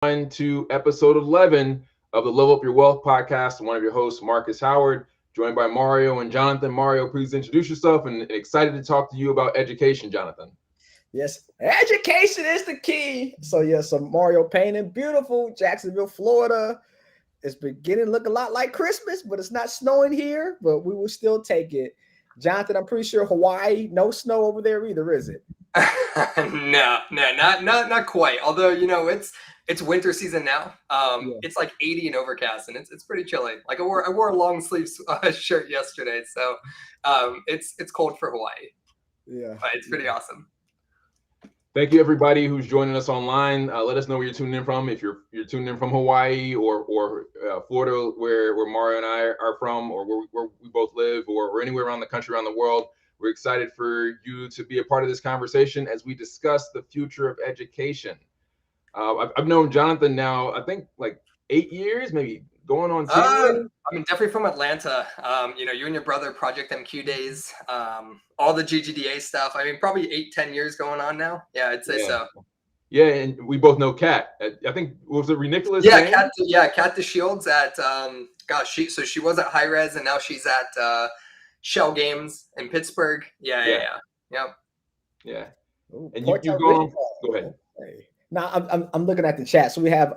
to episode 11 of the Level Up Your Wealth podcast. I'm one of your hosts, Marcus Howard, joined by Mario and Jonathan. Mario, please introduce yourself and excited to talk to you about education, Jonathan. Yes, education is the key. So Mario Payne in beautiful Jacksonville, Florida. It's beginning to look a lot like Christmas, but it's not snowing here, but we will still take it. Jonathan, I'm pretty sure Hawaii, no snow over there either, is it? No, not quite. Although it's winter season now. It's like 80 and overcast, and it's pretty chilly. Like I wore a long sleeves shirt yesterday, so it's cold for Hawaii. Yeah, but it's pretty awesome. Thank you, everybody who's joining us online. Let us know where you're tuning in from. If you're tuning in from Hawaii or Florida, where Mario and I are from, or where we both live, or anywhere around the country, around the world. We're excited for you to be a part of this conversation as we discuss the future of education. I've known Jonathan now, I think, like 8 years, maybe going on 10 years. I mean, definitely from Atlanta. You and your brother, Project MQ days, all the GGDA stuff. I mean, probably 8-10 years going on now. Yeah, I'd say so. Yeah, and we both know Kat. I think, was it Nicholas? Yeah, Kat DeShields at she was at High Res, and now she's at Shell Games in Pittsburgh. Yeah. Ooh, and you go ahead. Okay. Now I'm looking at the chat. So we have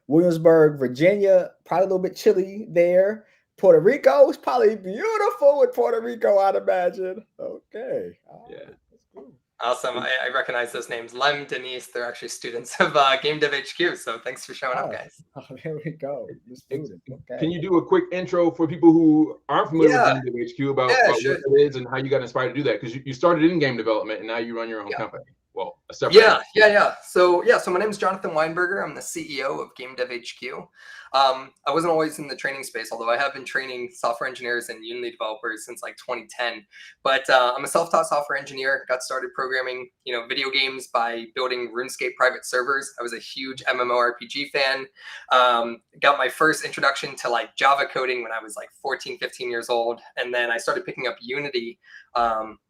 Williamsburg, Virginia, probably a little bit chilly there. Puerto Rico is probably beautiful with Puerto Rico, I'd imagine. Okay. Yeah. That's cool. Awesome. I recognize those names. Lem, Denise, they're actually students of Game Dev HQ. So thanks for showing up, guys. Oh, there we go. Okay. Can you do a quick intro for people who aren't familiar with Game Dev HQ about what it is and how you got inspired to do that? Because you started in game development and now you run your own company. Well, a separate Yeah. So my name is Jonathan Weinberger. I'm the CEO of Game Dev HQ. I wasn't always in the training space, although I have been training software engineers and Unity developers since like 2010. But I'm a self-taught software engineer. Got started programming, video games by building RuneScape private servers. I was a huge MMORPG fan. Got my first introduction to like Java coding when I was like 14, 15 years old. And then I started picking up Unity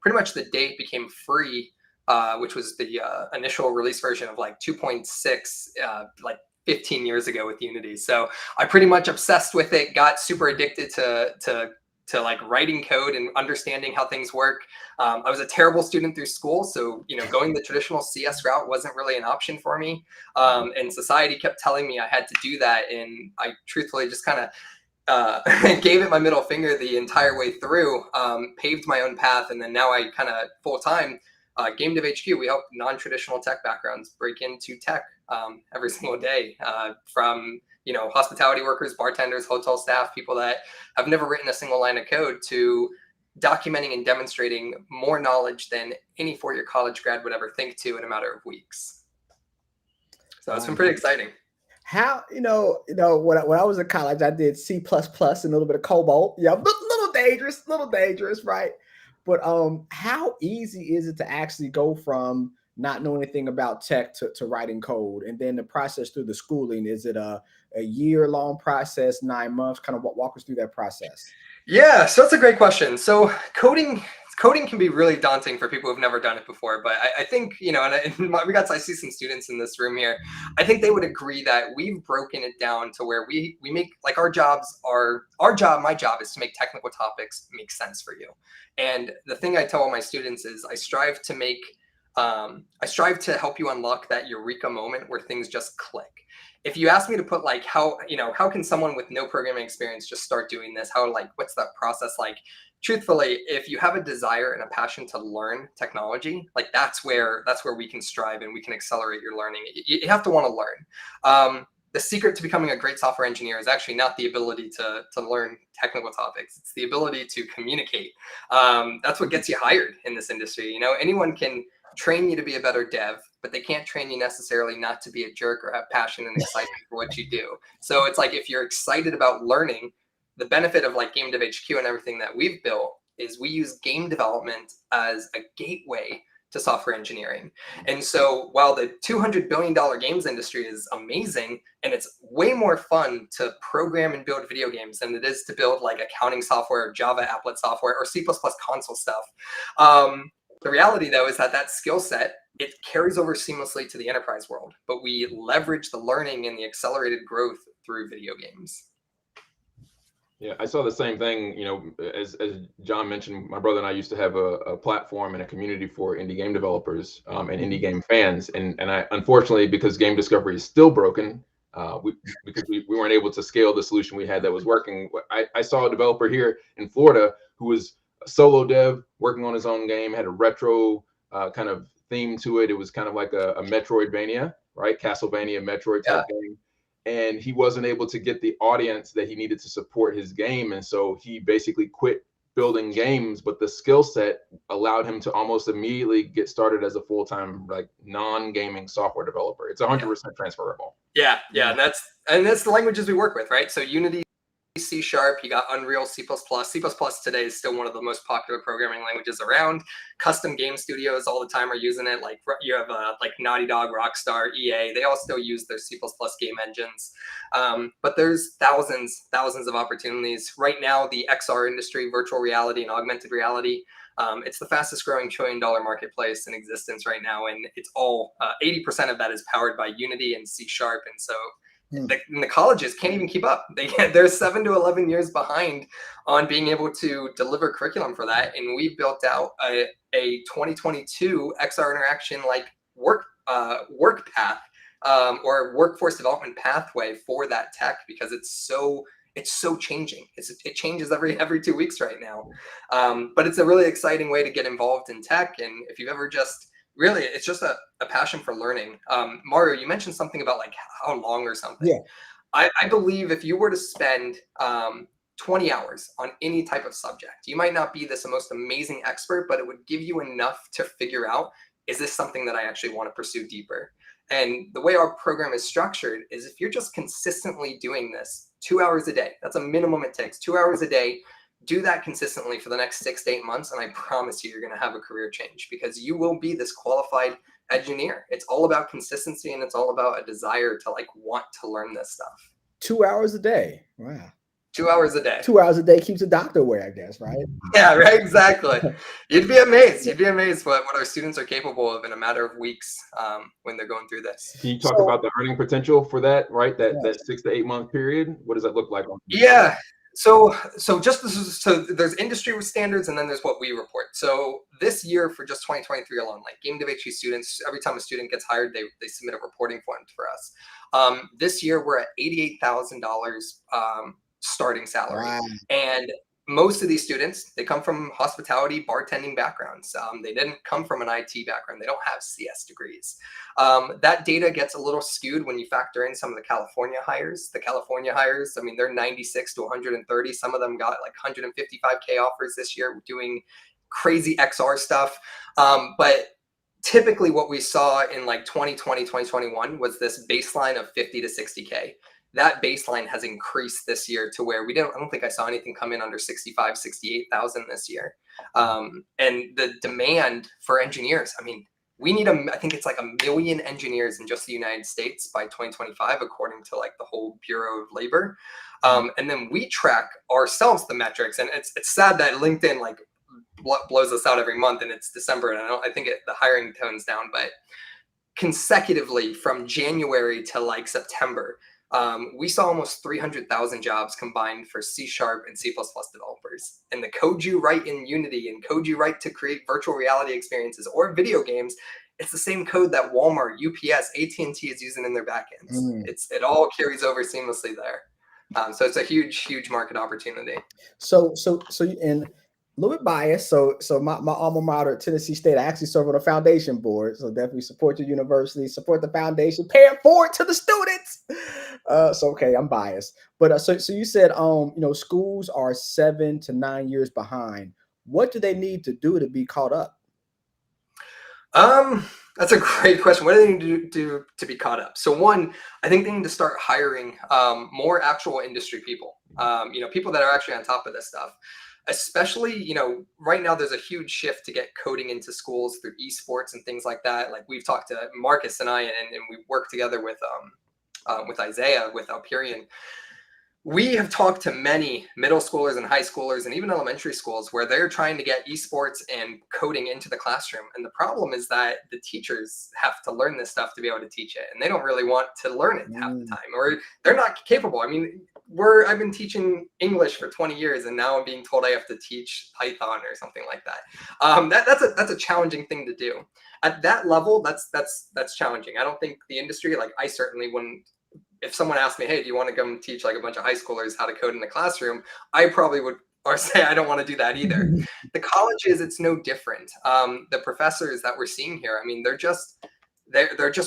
pretty much the day it became free. Which was the initial release version of like 2.6, like 15 years ago with Unity. So I pretty much obsessed with it, got super addicted to like writing code and understanding how things work. I was a terrible student through school. So, going the traditional CS route wasn't really an option for me. And society kept telling me I had to do that. And I truthfully just kind of gave it my middle finger the entire way through, paved my own path. And then now I kind of full time Game Dev HQ, we help non-traditional tech backgrounds break into tech every single day, from hospitality workers, bartenders, hotel staff, people that have never written a single line of code, to documenting and demonstrating more knowledge than any four-year college grad would ever think to in a matter of weeks. So it's been pretty exciting. How when I was in college, I did C++ and a little bit of COBOL. Yeah, little dangerous, right? But how easy is it to actually go from not knowing anything about tech to writing code? And then the process through the schooling, is it a year-long process, 9 months? Kind of walk us through that process. Yeah, so that's a great question. So coding can be really daunting for people who've never done it before. But I think, I see some students in this room here. I think they would agree that we've broken it down to where we make, like, my job is to make technical topics make sense for you. And the thing I tell all my students is I strive to help you unlock that eureka moment where things just click. If you ask me to put like how can someone with no programming experience just start doing this? What's that process like? Truthfully, if you have a desire and a passion to learn technology, like that's where we can strive and we can accelerate your learning. You have to want to learn. The secret to becoming a great software engineer is actually not the ability to learn technical topics. It's the ability to communicate. That's what gets you hired in this industry. Anyone can train you to be a better dev, but they can't train you necessarily not to be a jerk or have passion and excitement for what you do. So it's like, if you're excited about learning, the benefit of like Game Dev HQ and everything that we've built is we use game development as a gateway to software engineering. And so while the $200 billion games industry is amazing, and it's way more fun to program and build video games than it is to build like accounting software, Java applet software, or C++ console stuff, The reality, though, is that skill set, it carries over seamlessly to the enterprise world, but we leverage the learning and the accelerated growth through video games. Yeah, I saw the same thing, you know, as John mentioned, my brother and I used to have a platform and a community for indie game developers and indie game fans. And I, unfortunately, because game discovery is still broken, because we weren't able to scale the solution we had that was working. I saw a developer here in Florida who was a solo dev working on his own game, had a retro kind of theme to it. It was kind of like a Metroidvania, right? Castlevania, Metroid type game. And he wasn't able to get the audience that he needed to support his game. And so he basically quit building games, but the skill set allowed him to almost immediately get started as a full-time, like non-gaming software developer. It's 100% transferable. Yeah. And that's the languages we work with, right? So Unity, C#, you got Unreal, C++. C++ today is still one of the most popular programming languages around. Custom game studios all the time are using it. Like you have like Naughty Dog, Rockstar, EA. They all still use their C++ game engines. But there's thousands of opportunities. Right now, the XR industry, virtual reality and augmented reality, it's the fastest growing $1 trillion marketplace in existence right now. And it's all 80% of that is powered by Unity and C#. And so the colleges can't even keep up. They're 7 to 11 years behind on being able to deliver curriculum for that. And we built out a 2022 XR interaction like work path or workforce development pathway for that tech, because it's so changing. It changes every 2 weeks right now. But it's a really exciting way to get involved in tech. And if you've ever really, it's just a passion for learning. Mario, you mentioned something about like how long or something. Yeah. I believe if you were to spend 20 hours on any type of subject, you might not be this most amazing expert, but it would give you enough to figure out, is this something that I actually want to pursue deeper? And the way our program is structured is if you're just consistently doing this 2 hours a day, that's a minimum it takes, 2 hours a day, do that consistently for the next 6 to 8 months, and I promise you're going to have a career change, because you will be this qualified engineer. It's all about consistency, and it's all about a desire to like want to learn this stuff. 2 hours a day. Wow. 2 hours a day. 2 hours a day keeps a doctor away, I guess, right? Yeah, right. Exactly. You'd be amazed. You'd be amazed what our students are capable of in a matter of weeks when they're going through this. Can you talk about the earning potential for that, right? That 6 to 8 month period? What does that look like? Yeah. So there's industry standards, and then there's what we report. So this year for just 2023 alone, like Game Dev HQ students, every time a student gets hired, they submit a reporting form for us. This year we're at $88,000 starting salary. Wow. And most of these students, they come from hospitality, bartending backgrounds. They didn't come from an IT background. They don't have CS degrees. That data gets a little skewed when you factor in some of the California hires. The California hires, I mean, they're 96 to 130. Some of them got like 155K offers this year doing crazy XR stuff. But typically what we saw in like 2020, 2021 was this baseline of 50 to 60K. That baseline has increased this year to where I don't think I saw anything come in under 65, 68,000 this year. And the demand for engineers, I mean, we need I think it's like 1 million engineers in just the United States by 2025, according to like the whole Bureau of Labor. And then we track ourselves the metrics, and it's sad that LinkedIn like blows us out every month, and it's December, and I think the hiring tones down, but consecutively from January to like September, we saw almost 300,000 jobs combined for C# and C++ developers. And the code you write in Unity and code you write to create virtual reality experiences or video games, it's the same code that Walmart, UPS, AT&T is using in their backends. It all carries over seamlessly there. So it's a huge market opportunity. So and a little bit biased. So my alma mater, Tennessee State, I actually serve on a foundation board. So definitely support your university, support the foundation, pay it forward to the students. So okay, I'm biased. But so you said schools are 7 to 9 years behind. What do they need to do to be caught up? That's a great question. What do they need to do to be caught up? So one, I think they need to start hiring more actual industry people. People that are actually on top of this stuff. Especially, right now there's a huge shift to get coding into schools through esports and things like that. Like we've talked to Marcus and I, and we work together with Isaiah, with Alperian. we have talked to many middle schoolers and high schoolers and even elementary schools where they're trying to get esports and coding into the classroom. And the problem is that the teachers have to learn this stuff to be able to teach it. And they don't really want to learn it half the time, or they're not capable. I mean, I've been teaching English for 20 years and now I'm being told I have to teach Python or something like that. That's a challenging thing to do. At that level, that's challenging. I don't think the industry, like I certainly wouldn't. If someone asked me, hey, do you want to come teach like a bunch of high schoolers how to code in the classroom? I probably would, or say I don't want to do that either. The colleges, it's no different. The professors that we're seeing here, I mean, they're just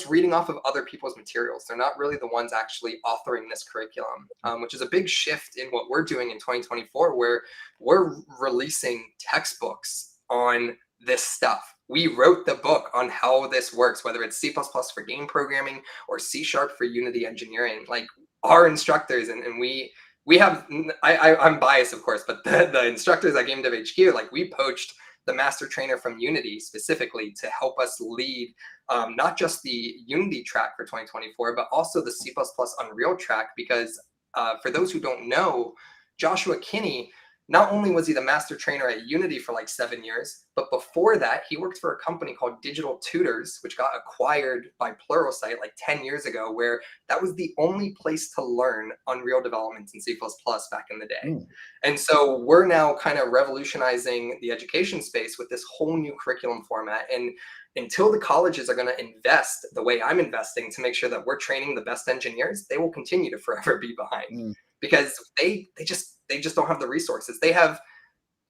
reading off of other people's materials. They're not really the ones actually authoring this curriculum, which is a big shift in what we're doing in 2024, where we're releasing textbooks on this stuff. We wrote the book on how this works, whether it's C++ for game programming or C# for Unity engineering. Like our instructors and we have, I'm biased, of course, but the instructors at Game Dev HQ, like we poached the master trainer from Unity specifically to help us lead not just the Unity track for 2024, but also the C++ Unreal track, because for those who don't know, Joshua Kinney, not only was he the master trainer at Unity for like 7 years, but before that, he worked for a company called Digital Tutors, which got acquired by Pluralsight like 10 years ago, where that was the only place to learn Unreal development in C++ back in the day. And so we're now kind of revolutionizing the education space with this whole new curriculum format. And until the colleges are going to invest the way I'm investing to make sure that we're training the best engineers, they will continue to forever be behind because they just don't have the resources. They have,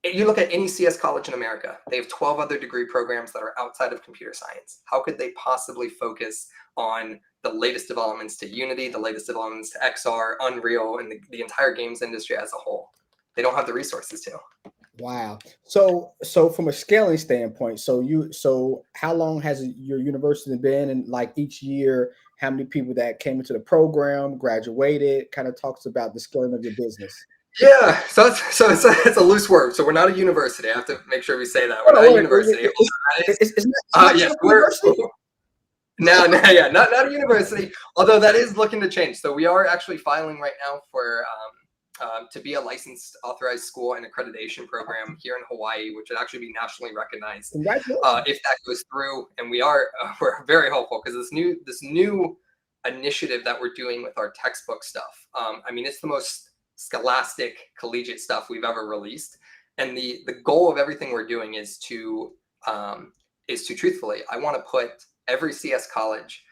you look at any CS college in America, they have 12 other degree programs that are outside of computer science. How could they possibly focus on the latest developments to Unity, the latest developments to XR, Unreal, and the entire games industry as a whole? They don't have the resources to. Wow. So from a scaling standpoint, so how long has your university been, and like each year, how many people that came into the program, graduated, kind of talks about the scaling of your business? Yeah, so it's a loose word. So we're not a university. I have to make sure we say that. We're not a university. Not a university, although that is looking to change. So we are actually filing right now for to be a licensed authorized school and accreditation program here in Hawaii, which would actually be nationally recognized if that goes through. And we're very hopeful because this new initiative that we're doing with our textbook stuff. I mean, it's the most scholastic collegiate stuff we've ever released. And the goal of everything we're doing is to truthfully, I want to put every CS college,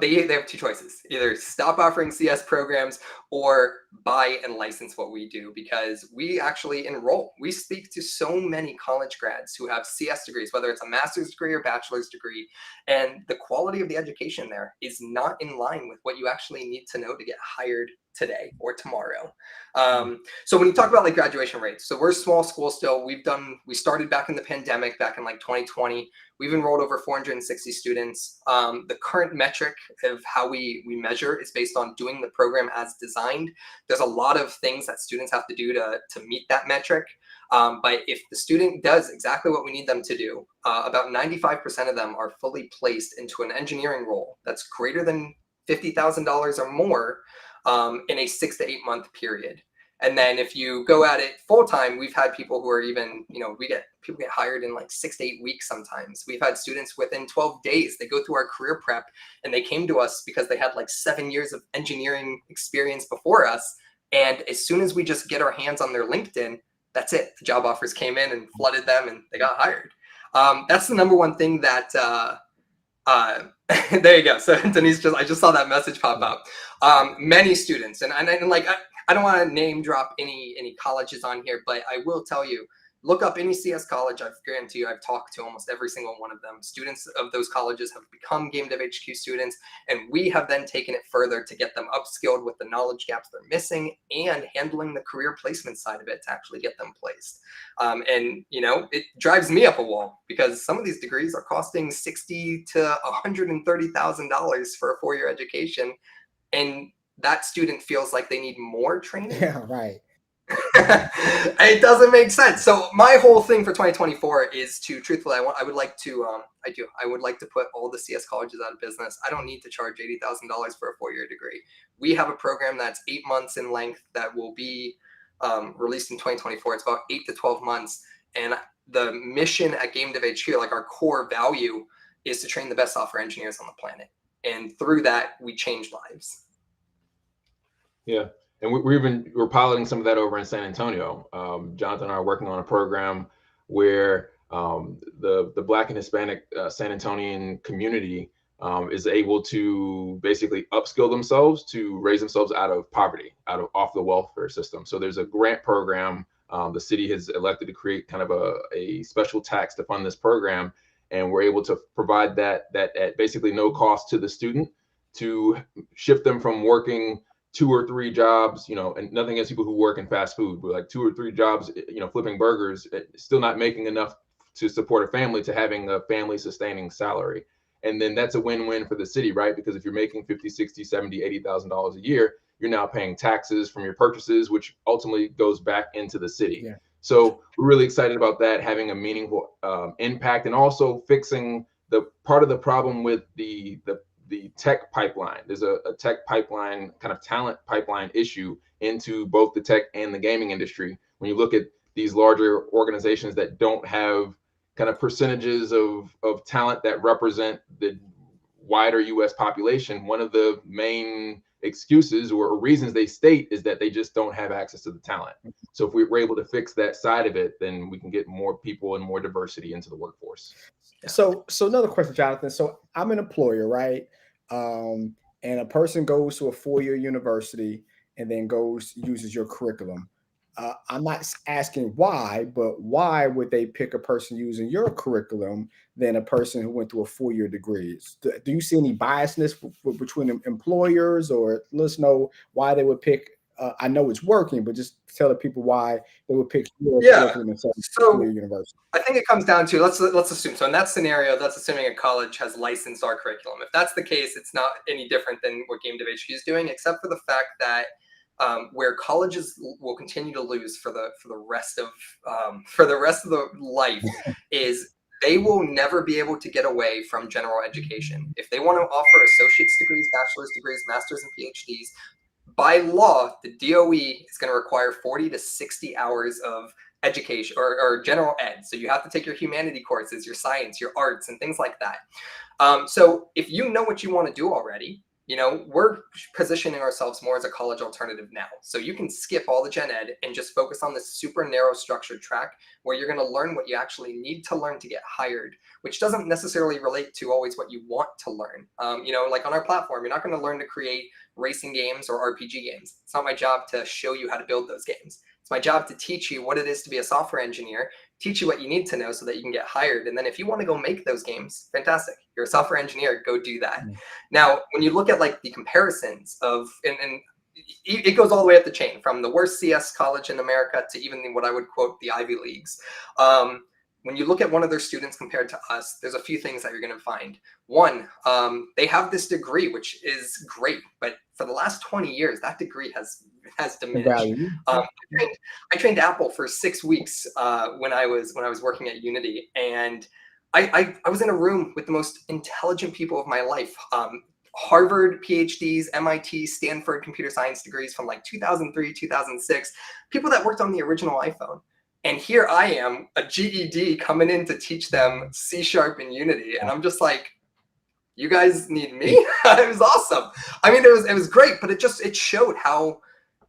they have two choices: either stop offering CS programs or buy and license what we do, because we actually enroll. We speak to so many college grads who have CS degrees, whether it's a master's degree or bachelor's degree, and the quality of the education there is not in line with what you actually need to know to get hired today or tomorrow. So when you talk about like graduation rates, so we're a small school still. We started back in the pandemic, back in like 2020. We've enrolled over 460 students. The current metric of how we measure is based on doing the program as designed. There's a lot of things that students have to do to meet that metric. But if the student does exactly what we need them to do, about 95% of them are fully placed into an engineering role that's greater than $50,000 or more in a 6 to 8 month period. And then if you go at it full time, we've had people who are even, people get hired in like 6 to 8 weeks sometimes. We've had students within 12 days. They go through our career prep and they came to us because they had like 7 years of engineering experience before us. And as soon as we just get our hands on their LinkedIn, that's it. The job offers came in and flooded them and they got hired. That's the number one thing that there you go. So Denise, I just saw that message pop up. Many students, and like I don't want to name drop any colleges on here, but I will tell you, look up any CS college. I've guaranteed you, I've talked to almost every single one of them. Students of those colleges have become Game Dev HQ students, and we have then taken it further to get them upskilled with the knowledge gaps they're missing and handling the career placement side of it to actually get them placed. And it drives me up a wall because some of these degrees are costing $60,000 to $130,000 for a 4-year education, and that student feels like they need more training. Yeah, right. It doesn't make sense. So my whole thing for 2024 is to, truthfully, I would like to, I would like to put all the CS colleges out of business. I don't need to charge $80,000 for a 4-year degree. We have a program that's 8 months in length that will be released in 2024. It's about 8 to 12 months. And the mission at Game Dev HQ, like our core value, is to train the best software engineers on the planet. And through that, we change lives. Yeah. And we're piloting some of that over in San Antonio. Jonathan and I are working on a program where the Black and Hispanic San Antonian community is able to basically upskill themselves to raise themselves out of poverty, off the welfare system. So there's a grant program. The city has elected to create kind of a special tax to fund this program, and we're able to provide that at basically no cost to the student, to shift them from working 2 or 3 jobs, and nothing against people who work in fast food, but like 2 or 3 jobs, flipping burgers, still not making enough to support a family, to having a family sustaining salary. And then that's a win-win for the city, right? Because if you're making $50,000, $60,000, $70,000, $80,000 a year, you're now paying taxes from your purchases, which ultimately goes back into the city. Yeah. So we're really excited about that, having a meaningful impact, and also fixing the part of the problem with the tech pipeline. There's a tech pipeline, kind of talent pipeline issue into both the tech and the gaming industry. When you look at these larger organizations that don't have kind of percentages of talent that represent the wider US population, one of the main excuses or reasons they state is that they just don't have access to the talent. So if we're able to fix that side of it, then we can get more people and more diversity into the workforce. So another question, Jonathan. So I'm an employer, right? And a person goes to a 4-year university and then uses your curriculum. I'm not asking why, but why would they pick a person using your curriculum than a person who went through a 4-year degree? Do you see any biasness between employers, or let us know why they would pick? I know it's working, but just tell the people why they would pick your curriculum instead of 4-year university. I think it comes down to, let's assume. So in that scenario, that's assuming a college has licensed our curriculum. If that's the case, it's not any different than what Game Dev HQ is doing, except for the fact that where colleges will continue to lose for the rest of the life is they will never be able to get away from general education. If they want to offer associate's degrees, bachelor's degrees, masters, and PhDs, by law, the DOE is going to require 40 to 60 hours of education or general ed. So you have to take your humanity courses, your science, your arts, and things like that. So if you know what you want to do already, we're positioning ourselves more as a college alternative now. So you can skip all the gen ed and just focus on this super narrow structured track where you're going to learn what you actually need to learn to get hired, which doesn't necessarily relate to always what you want to learn. Like on our platform, you're not going to learn to create racing games or RPG games. It's not my job to show you how to build those games. It's my job to teach you what it is to be a software engineer, teach you what you need to know so that you can get hired. And then if you want to go make those games, fantastic. You're a software engineer, go do that. Mm-hmm. Now, when you look at like the comparisons of, and it goes all the way up the chain from the worst CS college in America to even what I would quote the Ivy Leagues. When you look at one of their students compared to us, there's a few things that you're going to find. One, they have this degree, which is great, but for the last 20 years, that degree has diminished. I trained Apple for 6 weeks when I was working at Unity, and I was in a room with the most intelligent people of my life. Harvard PhDs, MIT, Stanford computer science degrees from like 2003, 2006, people that worked on the original iPhone. And here I am, a GED, coming in to teach them C# and Unity. And I'm just like, you guys need me? It was awesome. I mean, it was great, but it showed how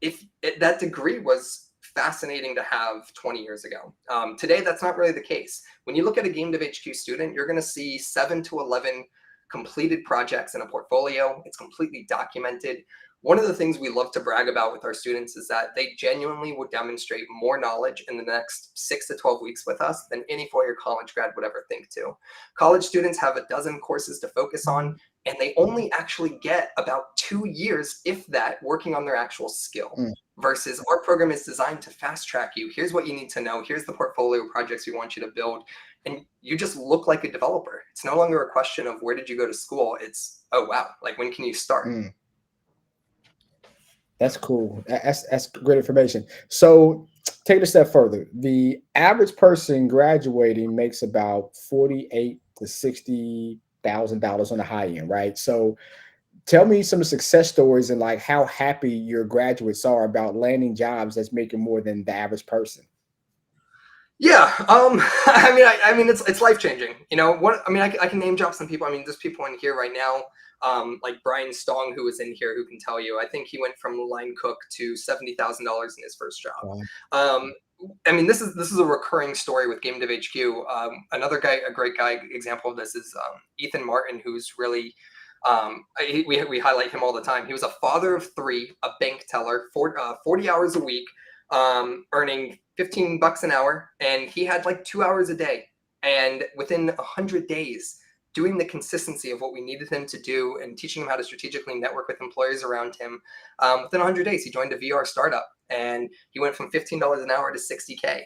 that degree was fascinating to have 20 years ago. Today, that's not really the case. When you look at a Game Dev HQ student, you're going to see 7 to 11 completed projects in a portfolio. It's completely documented. One of the things we love to brag about with our students is that they genuinely would demonstrate more knowledge in the next 6 to 12 weeks with us than any 4-year college grad would ever think to. College students have a dozen courses to focus on, and they only actually get about 2 years, if that, working on their actual skill. Versus our program is designed to fast track you. Here's what you need to know. Here's the portfolio projects we want you to build. And you just look like a developer. It's no longer a question of where did you go to school? It's, oh, wow, like when can you start? That's cool. That's great information. So take it a step further. The average person graduating makes about 48 to $60,000 on the high end, right? So tell me some success stories and like how happy your graduates are about landing jobs that's making more than the average person. Yeah, I mean, it's life changing. You know, what I mean, I can name drop some people. I mean, there's people in here right now, like Brian Stong, who was in here, who can tell you. I think he went from line cook to $70,000 in his first job. Wow. Um, I mean, this is a recurring story with Game Dev HQ. Another guy, a great guy example of this is Ethan Martin, who's really we highlight him all the time. He was a father of three, a bank teller, 40 hours a week, earning $15 an hour, and he had like 2 hours a day. And within 100 days, doing the consistency of what we needed him to do and teaching him how to strategically network with employers around him, within 100 days, he joined a VR startup, and he went from $15 an hour to 60K.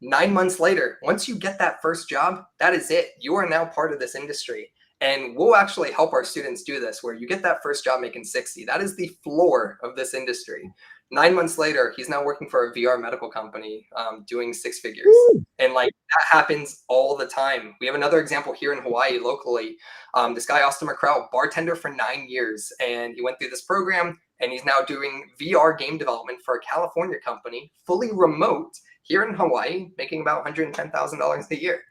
9 months later, once you get that first job, that is it. You are now part of this industry. And we'll actually help our students do this, where you get that first job making 60. That is the floor of this industry. 9 months later, he's now working for a VR medical company, doing six figures. Woo. And like that happens all the time. We have another example here in Hawaii locally. This guy, Austin McCrell, bartender for 9 years. And he went through this program, and he's now doing VR game development for a California company, fully remote here in Hawaii, making about $110,000 a year.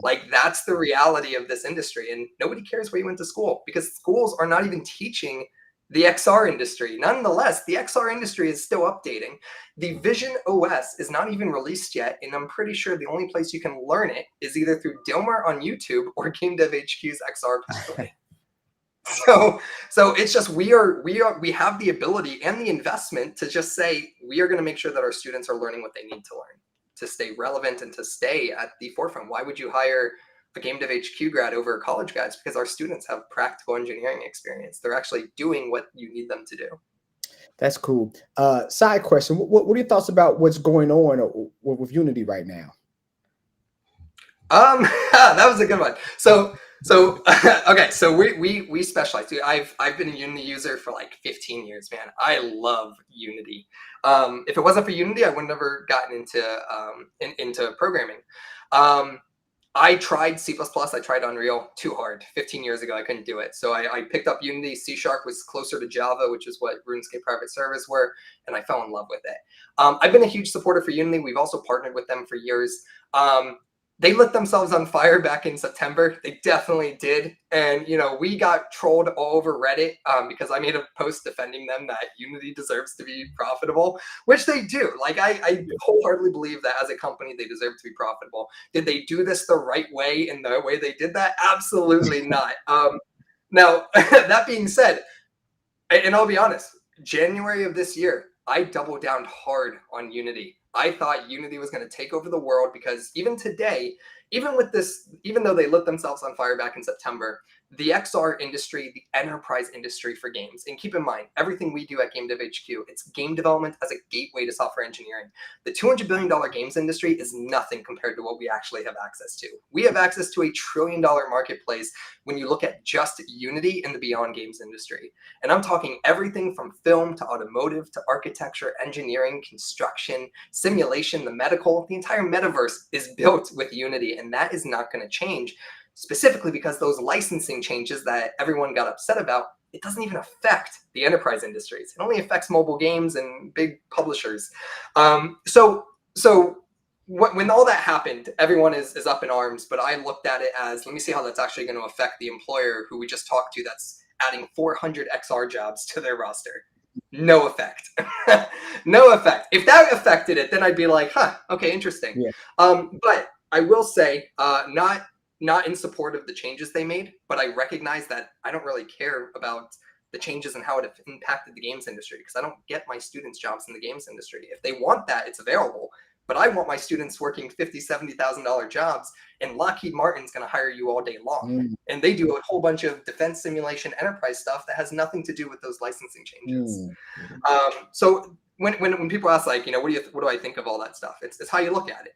Like that's the reality of this industry, and nobody cares where you went to school because schools are not even teaching the XR industry. Nonetheless, the XR industry is still updating. The Vision OS is not even released yet, and I'm pretty sure the only place you can learn it is either through Dilmar on YouTube or Game Dev HQ's XR pathway. So it's just we have the ability and the investment to just say we are going to make sure that our students are learning what they need to learn to stay relevant and to stay at the forefront. Why would you hire a Game Dev HQ grad over a college grad? It's because our students have practical engineering experience. They're actually doing what you need them to do. That's cool. Side question. What are your thoughts about what's going on with Unity right now? That was a good one. So okay, so we specialize. Dude, I've been a Unity user for like 15 years, man. I love Unity. If it wasn't for Unity, I would have never gotten into programming. I tried C++, I tried Unreal, too hard. 15 years ago, I couldn't do it. So I picked up Unity. C# was closer to Java, which is what RuneScape private servers were, and I fell in love with it. I've been a huge supporter for Unity. We've also partnered with them for years. They lit themselves on fire back in September. They definitely did. And, you know, we got trolled all over Reddit because I made a post defending them that Unity deserves to be profitable, which they do. Like, I wholeheartedly believe that as a company, they deserve to be profitable. Did they do this the right way in the way they did that? Absolutely not. Now, that being said, and I'll be honest, January of this year, I doubled down hard on Unity. I thought Unity was going to take over the world because even today, even though they lit themselves on fire back in September, the XR industry, the enterprise industry for games, and keep in mind, everything we do at Game Dev HQ, it's game development as a gateway to software engineering. The $200 billion games industry is nothing compared to what we actually have access to. We have access to a $1 trillion marketplace when you look at just Unity and the beyond games industry. And I'm talking everything from film to automotive to architecture, engineering, construction, simulation, the medical. The entire metaverse is built with Unity, and that is not going to change. Specifically because those licensing changes that everyone got upset about, it doesn't even affect the enterprise industries. It only affects mobile games and big publishers. So when all that happened, everyone is up in arms. But I looked at it as, let me see how that's actually going to affect the employer who we just talked to that's adding 400 XR jobs to their roster. No effect. No effect. If that affected it, then I'd be like, huh, okay, interesting. Yeah. But I will say, not in support of the changes they made, but I recognize that I don't really care about the changes and how it impacted the games industry because I don't get my students jobs in the games industry. If they want that, it's available. But I want my students working $50,000, $70,000 jobs, and Lockheed Martin's going to hire you all day long. And they do a whole bunch of defense simulation enterprise stuff that has nothing to do with those licensing changes. So when people ask, like, you know, what do I think of all that stuff? It's how you look at it.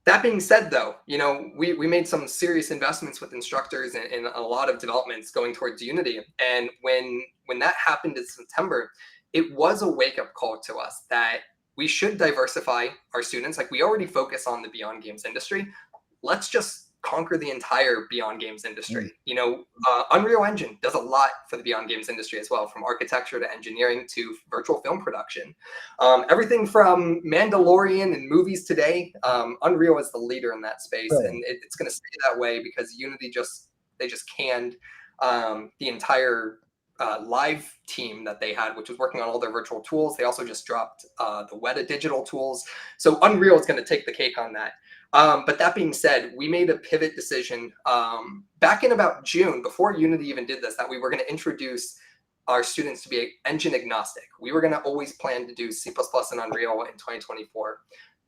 That being said, though, you know, we made some serious investments with instructors and a lot of developments going towards Unity. And when that happened in September, it was a wake-up call to us that we should diversify our students. Like, we already focus on the beyond games industry. Let's just conquer the entire beyond games industry. You know, Unreal Engine does a lot for the beyond games industry as well, from architecture to engineering to virtual film production. Everything from Mandalorian and movies today, Unreal is the leader in that space, and it's going to stay that way because Unity just canned the entire live team that they had, which was working on all their virtual tools. They also just dropped the Weta digital tools. So Unreal is going to take the cake on that. But that being said, we made a pivot decision back in about June, before Unity even did this, that we were going to introduce our students to be engine agnostic. We were going to always plan to do C++ and Unreal in 2024.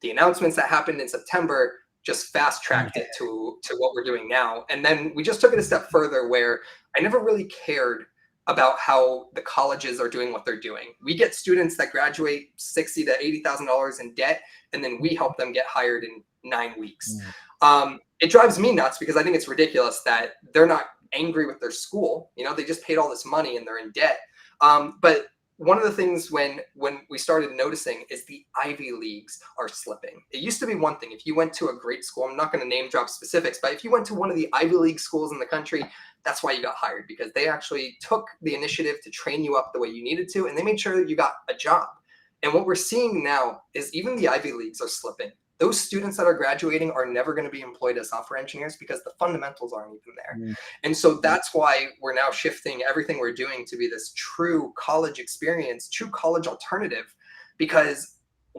The announcements that happened in September just fast-tracked it to what we're doing now. And then we just took it a step further, where I never really cared about how the colleges are doing what they're doing. We get students that graduate $60,000 to $80,000 in debt, and then we help them get hired in 9 weeks. It drives me nuts because I think it's ridiculous that they're not angry with their school. You know, they just paid all this money and they're in debt. But one of the things when we started noticing is the Ivy Leagues are slipping. It used to be one thing if you went to a great school. I'm not going to name drop specifics, but if you went to one of the Ivy League schools in the country, that's why you got hired, because they actually took the initiative to train you up the way you needed to, and they made sure that you got a job. And what we're seeing now is even the Ivy Leagues are slipping. Those students that are graduating are never going to be employed as software engineers because the fundamentals aren't even there. And so that's why we're now shifting everything we're doing to be this true college experience, true college alternative, because